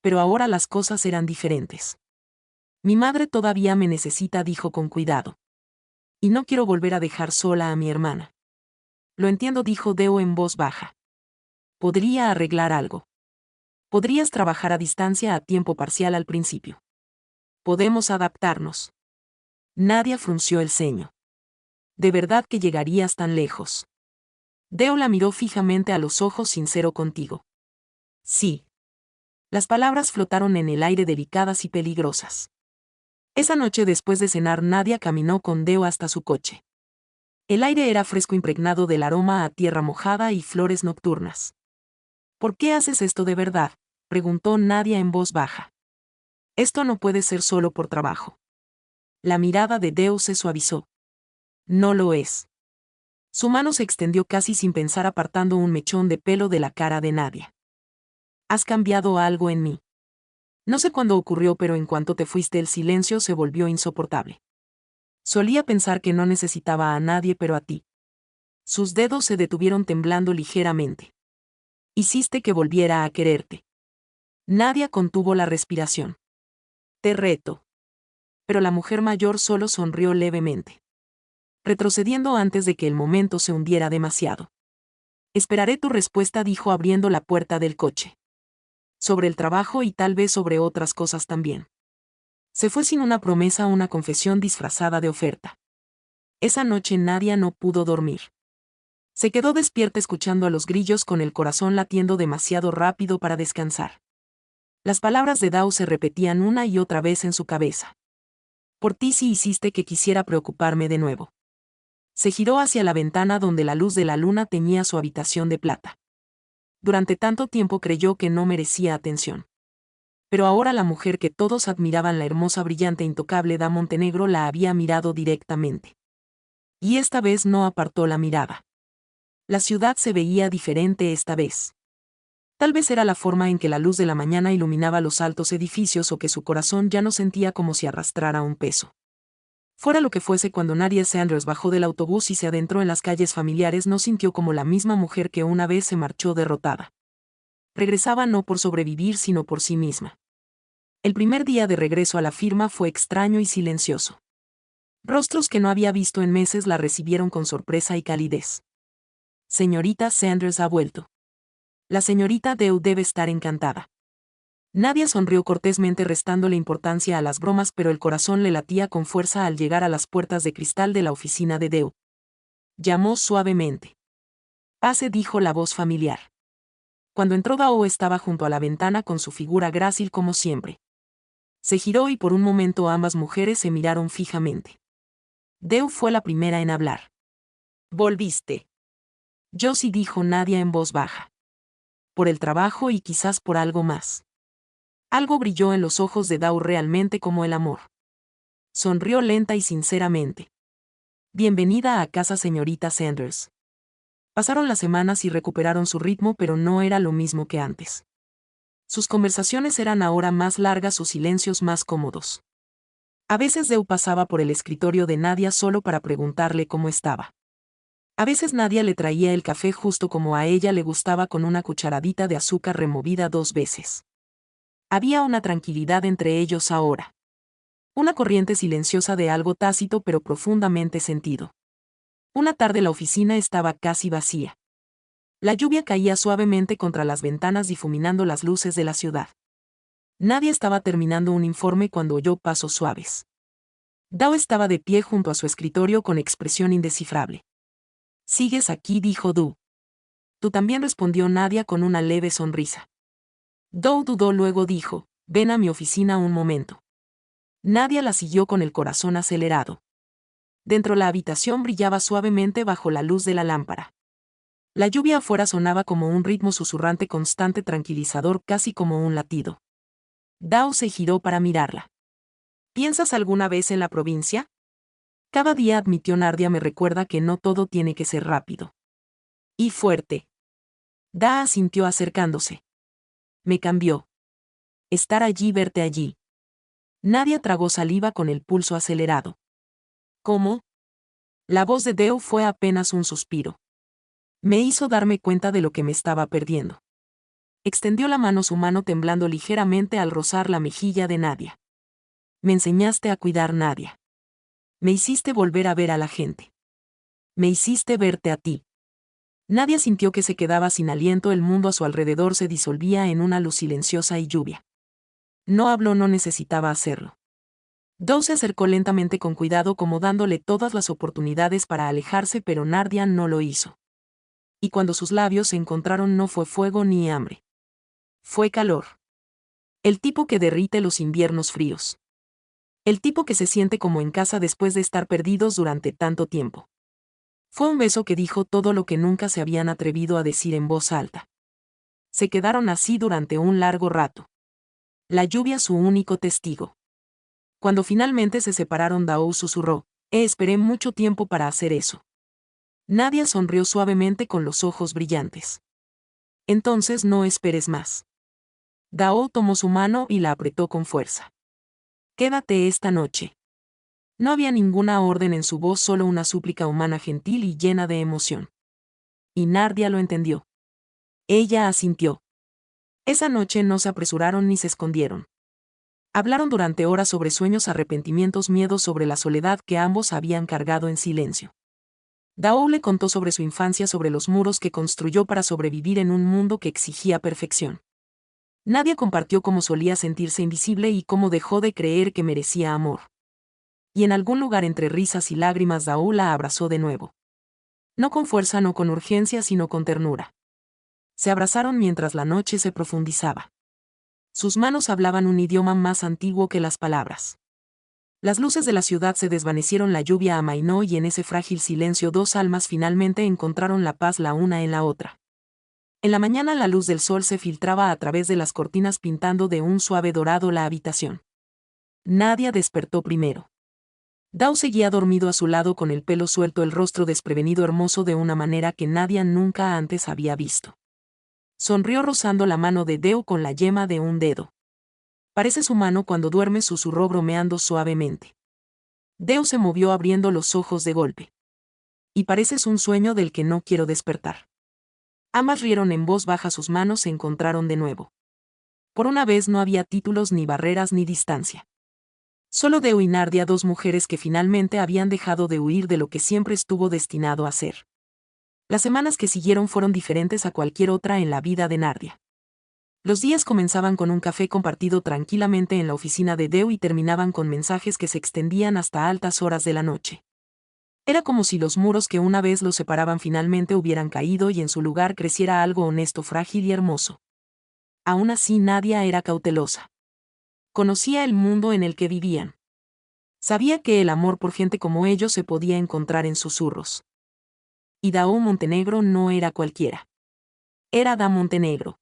Pero ahora las cosas eran diferentes. Mi madre todavía me necesita, dijo con cuidado. Y no quiero volver a dejar sola a mi hermana. Lo entiendo, dijo Deo en voz baja. Podría arreglar algo. Podrías trabajar a distancia a tiempo parcial al principio. Podemos adaptarnos. Nadia frunció el ceño. ¿De verdad que llegarías tan lejos? Deo la miró fijamente a los ojos. ¿Sincero contigo? Sí. Las palabras flotaron en el aire, delicadas y peligrosas. Esa noche, después de cenar, Nadia caminó con Deo hasta su coche. El aire era fresco, impregnado del aroma a tierra mojada y flores nocturnas. ¿Por qué haces esto de verdad?, preguntó Nadia en voz baja. Esto no puede ser solo por trabajo. La mirada de Deo se suavizó. No lo es. Su mano se extendió casi sin pensar, apartando un mechón de pelo de la cara de Nadia. Has cambiado algo en mí. No sé cuándo ocurrió, pero en cuanto te fuiste el silencio se volvió insoportable. Solía pensar que no necesitaba a nadie, pero a ti. Sus dedos se detuvieron, temblando ligeramente. Hiciste que volviera a quererte. Nadia contuvo la respiración. Te reto. Pero la mujer mayor solo sonrió levemente, retrocediendo antes de que el momento se hundiera demasiado. Esperaré tu respuesta, dijo abriendo la puerta del coche. Sobre el trabajo y tal vez sobre otras cosas también. Se fue sin una promesa, una confesión disfrazada de oferta. Esa noche Nadia no pudo dormir. Se quedó despierta escuchando a los grillos con el corazón latiendo demasiado rápido para descansar. Las palabras de Dao se repetían una y otra vez en su cabeza. Por ti sí hiciste que quisiera preocuparme de nuevo. Se giró hacia la ventana donde la luz de la luna teñía su habitación de plata. Durante tanto tiempo creyó que no merecía atención. Pero ahora la mujer que todos admiraban, la hermosa, brillante, intocable Da Montenegro, la había mirado directamente. Y esta vez no apartó la mirada. La ciudad se veía diferente esta vez. Tal vez era la forma en que la luz de la mañana iluminaba los altos edificios o que su corazón ya no sentía como si arrastrara un peso. Fuera lo que fuese, cuando Nadia Sanders bajó del autobús y se adentró en las calles familiares, no sintió como la misma mujer que una vez se marchó derrotada. Regresaba no por sobrevivir, sino por sí misma. El primer día de regreso a la firma fue extraño y silencioso. Rostros que no había visto en meses la recibieron con sorpresa y calidez. Señorita Sanders ha vuelto. La señorita Deu debe estar encantada. Nadia sonrió cortésmente, restándole importancia a las bromas, pero el corazón le latía con fuerza al llegar a las puertas de cristal de la oficina de Deu. Llamó suavemente. Pase, dijo la voz familiar. Cuando entró, Dao estaba junto a la ventana con su figura grácil como siempre. Se giró y por un momento ambas mujeres se miraron fijamente. Deu fue la primera en hablar. ¿Volviste? Yo sí, dijo Nadia en voz baja. Por el trabajo y quizás por algo más. Algo brilló en los ojos de Dao, realmente como el amor. Sonrió lenta y sinceramente. Bienvenida a casa, señorita Sanders. Pasaron las semanas y recuperaron su ritmo, pero no era lo mismo que antes. Sus conversaciones eran ahora más largas, sus silencios más cómodos. A veces Deu pasaba por el escritorio de Nadia solo para preguntarle cómo estaba. A veces Nadia le traía el café justo como a ella le gustaba, con una cucharadita de azúcar removida 2 veces. Había una tranquilidad entre ellos ahora. Una corriente silenciosa de algo tácito pero profundamente sentido. Una tarde la oficina estaba casi vacía. La lluvia caía suavemente contra las ventanas, difuminando las luces de la ciudad. Nadia estaba terminando un informe cuando oyó pasos suaves. Dao estaba de pie junto a su escritorio con expresión indescifrable. ¿Sigues aquí?, dijo Du. Tú también, respondió Nadia con una leve sonrisa. Dao dudó, luego dijo, ven a mi oficina un momento. Nadia la siguió con el corazón acelerado. Dentro la habitación brillaba suavemente bajo la luz de la lámpara. La lluvia afuera sonaba como un ritmo susurrante constante, tranquilizador, casi como un latido. Dao se giró para mirarla. ¿Piensas alguna vez en la provincia? Cada día, admitió Nadia, me recuerda que no todo tiene que ser rápido. Y fuerte. Da asintió acercándose. Me cambió. Estar allí, verte allí. Nadia tragó saliva con el pulso acelerado. ¿Cómo? La voz de Deo fue apenas un suspiro. Me hizo darme cuenta de lo que me estaba perdiendo. Extendió la mano, su mano temblando ligeramente al rozar la mejilla de Nadia. Me enseñaste a cuidar, Nadia. Me hiciste volver a ver a la gente. Me hiciste verte a ti. Nadia sintió que se quedaba sin aliento, el mundo a su alrededor se disolvía en una luz silenciosa y lluvia. No habló, no necesitaba hacerlo. Dao se acercó lentamente, con cuidado, como dándole todas las oportunidades para alejarse, pero Nadia no lo hizo. Y cuando sus labios se encontraron no fue fuego ni hambre. Fue calor. El tipo que derrite los inviernos fríos. El tipo que se siente como en casa después de estar perdidos durante tanto tiempo. Fue un beso que dijo todo lo que nunca se habían atrevido a decir en voz alta. Se quedaron así durante un largo rato. La lluvia su único testigo. Cuando finalmente se separaron, Dao susurró, esperé mucho tiempo para hacer eso. Nadia sonrió suavemente con los ojos brillantes. Entonces no esperes más. Dao tomó su mano y la apretó con fuerza. Quédate esta noche. No había ninguna orden en su voz, solo una súplica humana, gentil y llena de emoción. Y Nadia lo entendió. Ella asintió. Esa noche no se apresuraron ni se escondieron. Hablaron durante horas sobre sueños, arrepentimientos, miedos, sobre la soledad que ambos habían cargado en silencio. Dao le contó sobre su infancia, sobre los muros que construyó para sobrevivir en un mundo que exigía perfección. Nadia compartió cómo solía sentirse invisible y cómo dejó de creer que merecía amor. Y en algún lugar entre risas y lágrimas Dao la abrazó de nuevo. No con fuerza, no con urgencia, sino con ternura. Se abrazaron mientras la noche se profundizaba. Sus manos hablaban un idioma más antiguo que las palabras. Las luces de la ciudad se desvanecieron, la lluvia amainó y en ese frágil silencio dos almas finalmente encontraron la paz la una en la otra. En la mañana la luz del sol se filtraba a través de las cortinas pintando de un suave dorado la habitación. Nadia despertó primero. Dao seguía dormido a su lado con el pelo suelto, el rostro desprevenido, hermoso de una manera que Nadia nunca antes había visto. Sonrió rozando la mano de Dao con la yema de un dedo. Pareces humano cuando duermes, susurró bromeando suavemente. Dao se movió abriendo los ojos de golpe. Y pareces un sueño del que no quiero despertar. Ambas rieron en voz baja, sus manos se encontraron de nuevo. Por una vez no había títulos, ni barreras, ni distancia. Solo Dao y Nadia, dos mujeres que finalmente habían dejado de huir de lo que siempre estuvo destinado a ser. Las semanas que siguieron fueron diferentes a cualquier otra en la vida de Nadia. Los días comenzaban con un café compartido tranquilamente en la oficina de Dao y terminaban con mensajes que se extendían hasta altas horas de la noche. Era como si los muros que una vez los separaban finalmente hubieran caído y en su lugar creciera algo honesto, frágil y hermoso. Aún así Nadia era cautelosa. Conocía el mundo en el que vivían. Sabía que el amor por gente como ellos se podía encontrar en susurros. Y Dao Montenegro no era cualquiera. Era Da Montenegro.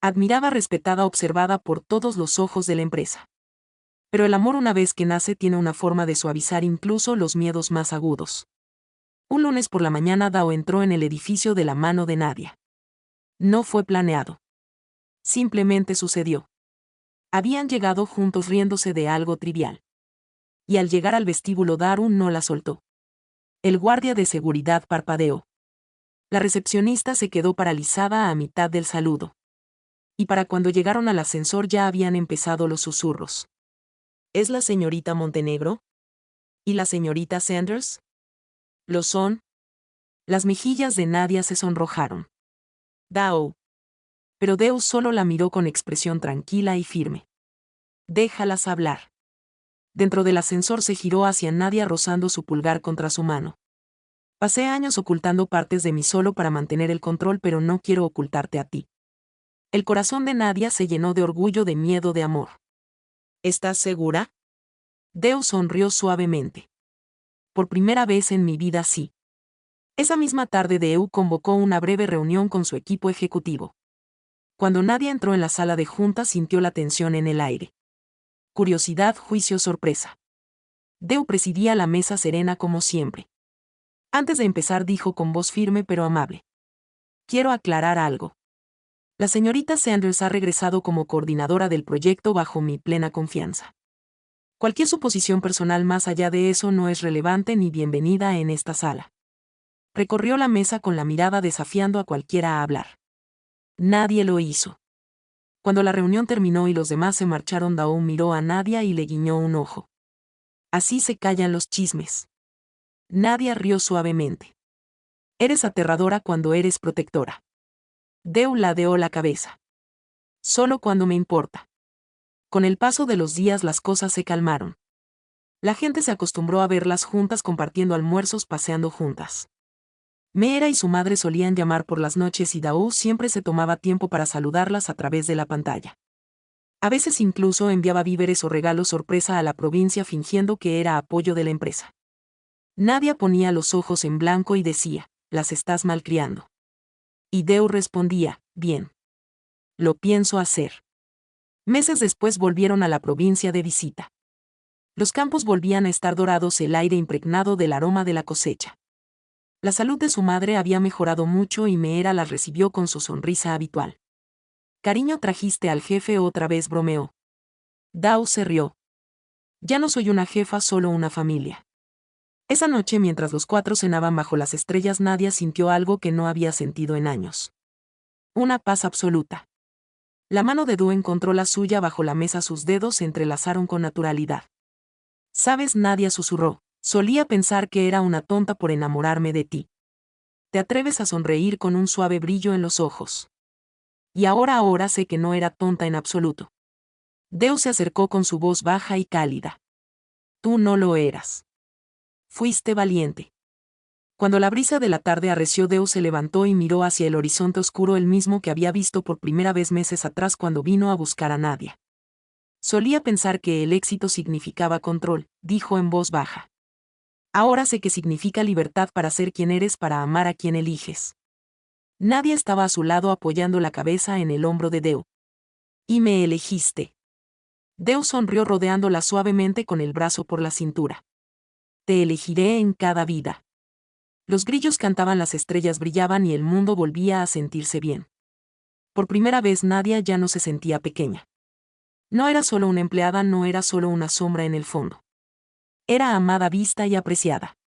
Admirada, respetada, observada por todos los ojos de la empresa. Pero el amor, una vez que nace, tiene una forma de suavizar incluso los miedos más agudos. Un lunes por la mañana Dao entró en el edificio de la mano de Nadia. No fue planeado. Simplemente sucedió. Habían llegado juntos riéndose de algo trivial. Y al llegar al vestíbulo Daru no la soltó. El guardia de seguridad parpadeó. La recepcionista se quedó paralizada a mitad del saludo. Y para cuando llegaron al ascensor ya habían empezado los susurros. ¿Es la señorita Montenegro? ¿Y la señorita Sanders? ¿Lo son? Las mejillas de Nadia se sonrojaron. Dao. Pero Dao solo la miró con expresión tranquila y firme. Déjalas hablar. Dentro del ascensor se giró hacia Nadia rozando su pulgar contra su mano. Pasé años ocultando partes de mí solo para mantener el control, pero no quiero ocultarte a ti. El corazón de Nadia se llenó de orgullo, de miedo, de amor. ¿Estás segura? Dao sonrió suavemente. Por primera vez en mi vida sí. Esa misma tarde Dao convocó una breve reunión con su equipo ejecutivo. Cuando Nadia entró en la sala de juntas sintió la tensión en el aire. Curiosidad, juicio, sorpresa. Dao presidía la mesa serena como siempre. Antes de empezar dijo con voz firme pero amable. Quiero aclarar algo. La señorita Sanders ha regresado como coordinadora del proyecto bajo mi plena confianza. Cualquier suposición personal más allá de eso no es relevante ni bienvenida en esta sala. Recorrió la mesa con la mirada desafiando a cualquiera a hablar. Nadie lo hizo. Cuando la reunión terminó y los demás se marcharon, Dao miró a Nadia y le guiñó un ojo. Así se callan los chismes. Nadia rió suavemente. Eres aterradora cuando eres protectora. Dao ladeó la cabeza. Solo cuando me importa. Con el paso de los días las cosas se calmaron. La gente se acostumbró a verlas juntas compartiendo almuerzos, paseando juntas. Meera y su madre solían llamar por las noches y Dao siempre se tomaba tiempo para saludarlas a través de la pantalla. A veces incluso enviaba víveres o regalos sorpresa a la provincia fingiendo que era apoyo de la empresa. Nadia ponía los ojos en blanco y decía, las estás malcriando. Y Dao respondía, bien. Lo pienso hacer. Meses después volvieron a la provincia de visita. Los campos volvían a estar dorados, el aire impregnado del aroma de la cosecha. La salud de su madre había mejorado mucho y Meera la recibió con su sonrisa habitual. Cariño, trajiste al jefe otra vez, bromeó. Dao se rió. Ya no soy una jefa, solo una familia. Esa noche, mientras los cuatro cenaban bajo las estrellas, Nadia sintió algo que no había sentido en años. Una paz absoluta. La mano de Dao encontró la suya bajo la mesa, sus dedos se entrelazaron con naturalidad. ¿Sabes? Nadia susurró, Solía pensar que era una tonta por enamorarme de ti. Te atreves a sonreír con un suave brillo en los ojos. Y ahora sé que no era tonta en absoluto. Deo se acercó con su voz baja y cálida. Tú no lo eras. Fuiste valiente. Cuando la brisa de la tarde arreció, Deo se levantó y miró hacia el horizonte oscuro, el mismo que había visto por primera vez meses atrás cuando vino a buscar a Nadia. Solía pensar que el éxito significaba control, dijo en voz baja. Ahora sé que significa libertad para ser quien eres, para amar a quien eliges. Nadia estaba a su lado apoyando la cabeza en el hombro de Deo. Y me elegiste. Deo sonrió rodeándola suavemente con el brazo por la cintura. Te elegiré en cada vida. Los grillos cantaban, las estrellas brillaban y el mundo volvía a sentirse bien. Por primera vez Nadia ya no se sentía pequeña. No era solo una empleada, no era solo una sombra en el fondo. Era amada, vista y apreciada.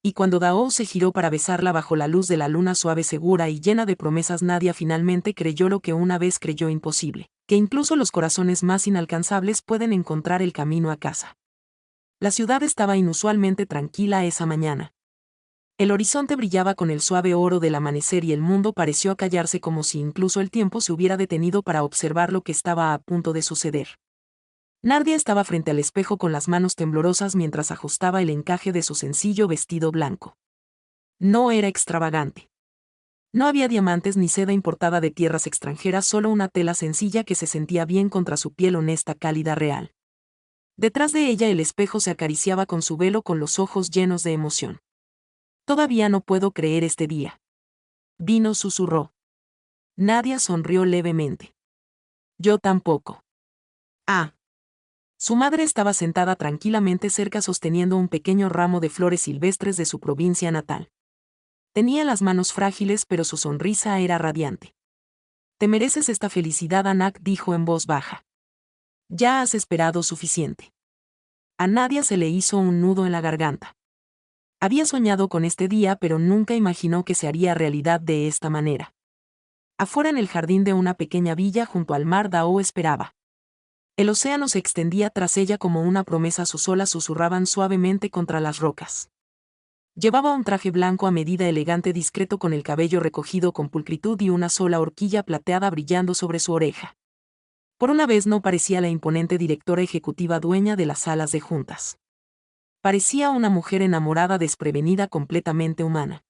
Y cuando Dao se giró para besarla bajo la luz de la luna suave, segura y llena de promesas, Nadia finalmente creyó lo que una vez creyó imposible, que incluso los corazones más inalcanzables pueden encontrar el camino a casa. La ciudad estaba inusualmente tranquila esa mañana. El horizonte brillaba con el suave oro del amanecer y el mundo pareció acallarse, como si incluso el tiempo se hubiera detenido para observar lo que estaba a punto de suceder. Nadia estaba frente al espejo con las manos temblorosas mientras ajustaba el encaje de su sencillo vestido blanco. No era extravagante. No había diamantes ni seda importada de tierras extranjeras, solo una tela sencilla que se sentía bien contra su piel honesta, cálida, real. Detrás de ella el espejo se acariciaba con su velo, con los ojos llenos de emoción. Todavía no puedo creer este día. Vino, susurró. Nadia sonrió levemente. Yo tampoco. Ah. Su madre estaba sentada tranquilamente cerca, sosteniendo un pequeño ramo de flores silvestres de su provincia natal. Tenía las manos frágiles, pero su sonrisa era radiante. Te mereces esta felicidad, Anak, dijo en voz baja. Ya has esperado suficiente. A Nadia se le hizo un nudo en la garganta. Había soñado con este día, pero nunca imaginó que se haría realidad de esta manera. Afuera, en el jardín de una pequeña villa junto al mar, Dao esperaba. El océano se extendía tras ella como una promesa, sus olas susurraban suavemente contra las rocas. Llevaba un traje blanco a medida, elegante, discreto, con el cabello recogido con pulcritud y una sola horquilla plateada brillando sobre su oreja. Por una vez no parecía la imponente directora ejecutiva dueña de las salas de juntas. Parecía una mujer enamorada, desprevenida, completamente humana.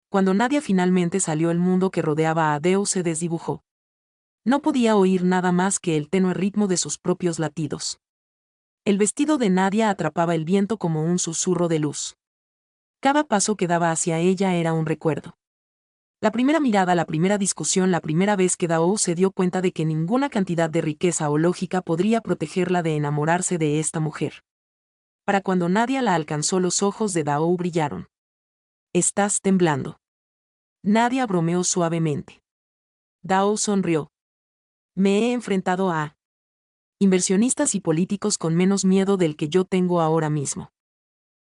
Cuando Nadia finalmente salió, el mundo que rodeaba a Deo se desdibujó. No podía oír nada más que el tenue ritmo de sus propios latidos. El vestido de Nadia atrapaba el viento como un susurro de luz. Cada paso que daba hacia ella era un recuerdo. La primera mirada, la primera discusión, la primera vez que Dao se dio cuenta de que ninguna cantidad de riqueza o lógica podría protegerla de enamorarse de esta mujer. Para cuando Nadia la alcanzó, los ojos de Dao brillaron. Estás temblando. Nadia bromeó suavemente. Dao sonrió. Me he enfrentado a inversionistas y políticos con menos miedo del que yo tengo ahora mismo.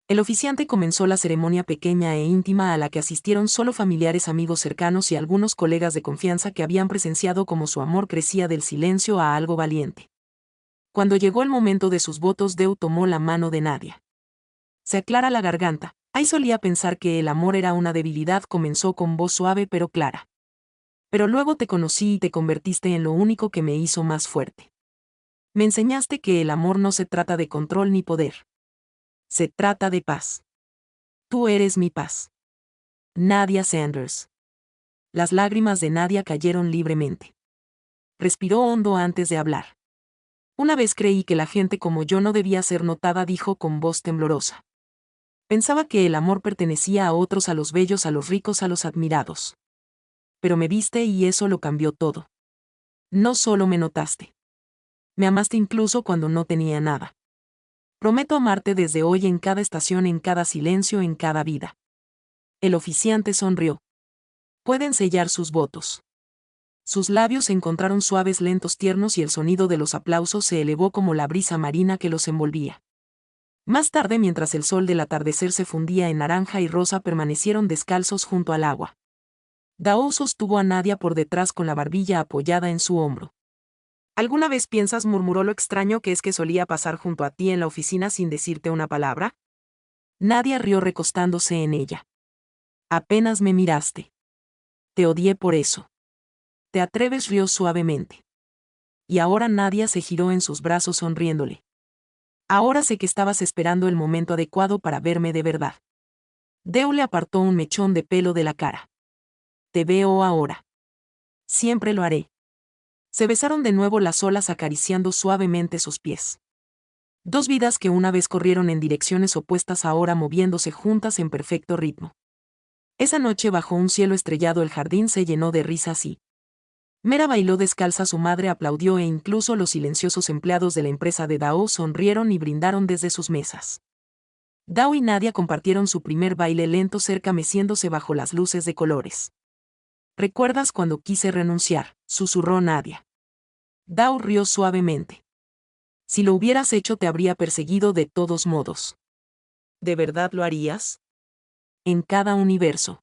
El oficiante comenzó la ceremonia pequeña e íntima, a la que asistieron solo familiares, amigos cercanos y algunos colegas de confianza que habían presenciado cómo su amor crecía del silencio a algo valiente. Cuando llegó el momento de sus votos, Deo tomó la mano de Nadia. Se aclara la garganta. Ay, solía pensar que el amor era una debilidad, comenzó con voz suave pero clara. Pero luego te conocí y te convertiste en lo único que me hizo más fuerte. Me enseñaste que el amor no se trata de control ni poder. Se trata de paz. Tú eres mi paz. Nadia Sanders. Las lágrimas de Nadia cayeron libremente. Respiró hondo antes de hablar. Una vez creí que la gente como yo no debía ser notada, dijo con voz temblorosa. Pensaba que el amor pertenecía a otros, a los bellos, a los ricos, a los admirados. Pero me viste y eso lo cambió todo. No solo me notaste. Me amaste incluso cuando no tenía nada. Prometo amarte desde hoy, en cada estación, en cada silencio, en cada vida. El oficiante sonrió. Pueden sellar sus votos. Sus labios se encontraron suaves, lentos, tiernos, y el sonido de los aplausos se elevó como la brisa marina que los envolvía. Más tarde, mientras el sol del atardecer se fundía en naranja y rosa, permanecieron descalzos junto al agua. Dao sostuvo a Nadia por detrás con la barbilla apoyada en su hombro. ¿Alguna vez piensas, murmuró, lo extraño que es que solía pasar junto a ti en la oficina sin decirte una palabra? Nadia rió recostándose en ella. Apenas me miraste. Te odié por eso. ¿Te atreves? Rió suavemente. Y ahora Nadia se giró en sus brazos sonriéndole. Ahora sé que estabas esperando el momento adecuado para verme de verdad. Deu le apartó un mechón de pelo de la cara. Te veo ahora. Siempre lo haré. Se besaron de nuevo las olas acariciando suavemente sus pies. Dos vidas que una vez corrieron en direcciones opuestas ahora moviéndose juntas en perfecto ritmo. Esa noche bajo un cielo estrellado el jardín se llenó de risas y Mera bailó descalza, su madre aplaudió e incluso los silenciosos empleados de la empresa de Dao sonrieron y brindaron desde sus mesas. Dao y Nadia compartieron su primer baile lento cerca meciéndose bajo las luces de colores. ¿Recuerdas cuando quise renunciar?, susurró Nadia. Dao rió suavemente. Si lo hubieras hecho te habría perseguido de todos modos. ¿De verdad lo harías? En cada universo.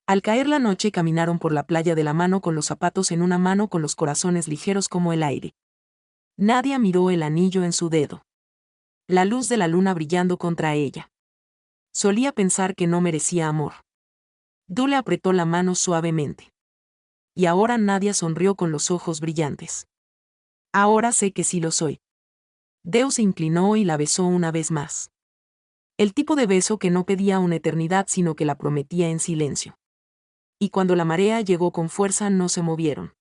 Al caer la noche caminaron por la playa de la mano con los zapatos en una mano con los corazones ligeros como el aire. Nadia miró el anillo en su dedo. La luz de la luna brillando contra ella. Solía pensar que no merecía amor. Du le apretó la mano suavemente. Y ahora Nadia sonrió con los ojos brillantes. Ahora sé que sí lo soy. Deu se inclinó y la besó una vez más. El tipo de beso que no pedía una eternidad sino que la prometía en silencio. Y cuando la marea llegó con fuerza no se movieron.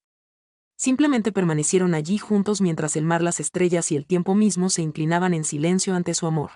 Simplemente permanecieron allí juntos mientras el mar, las estrellas y el tiempo mismo se inclinaban en silencio ante su amor.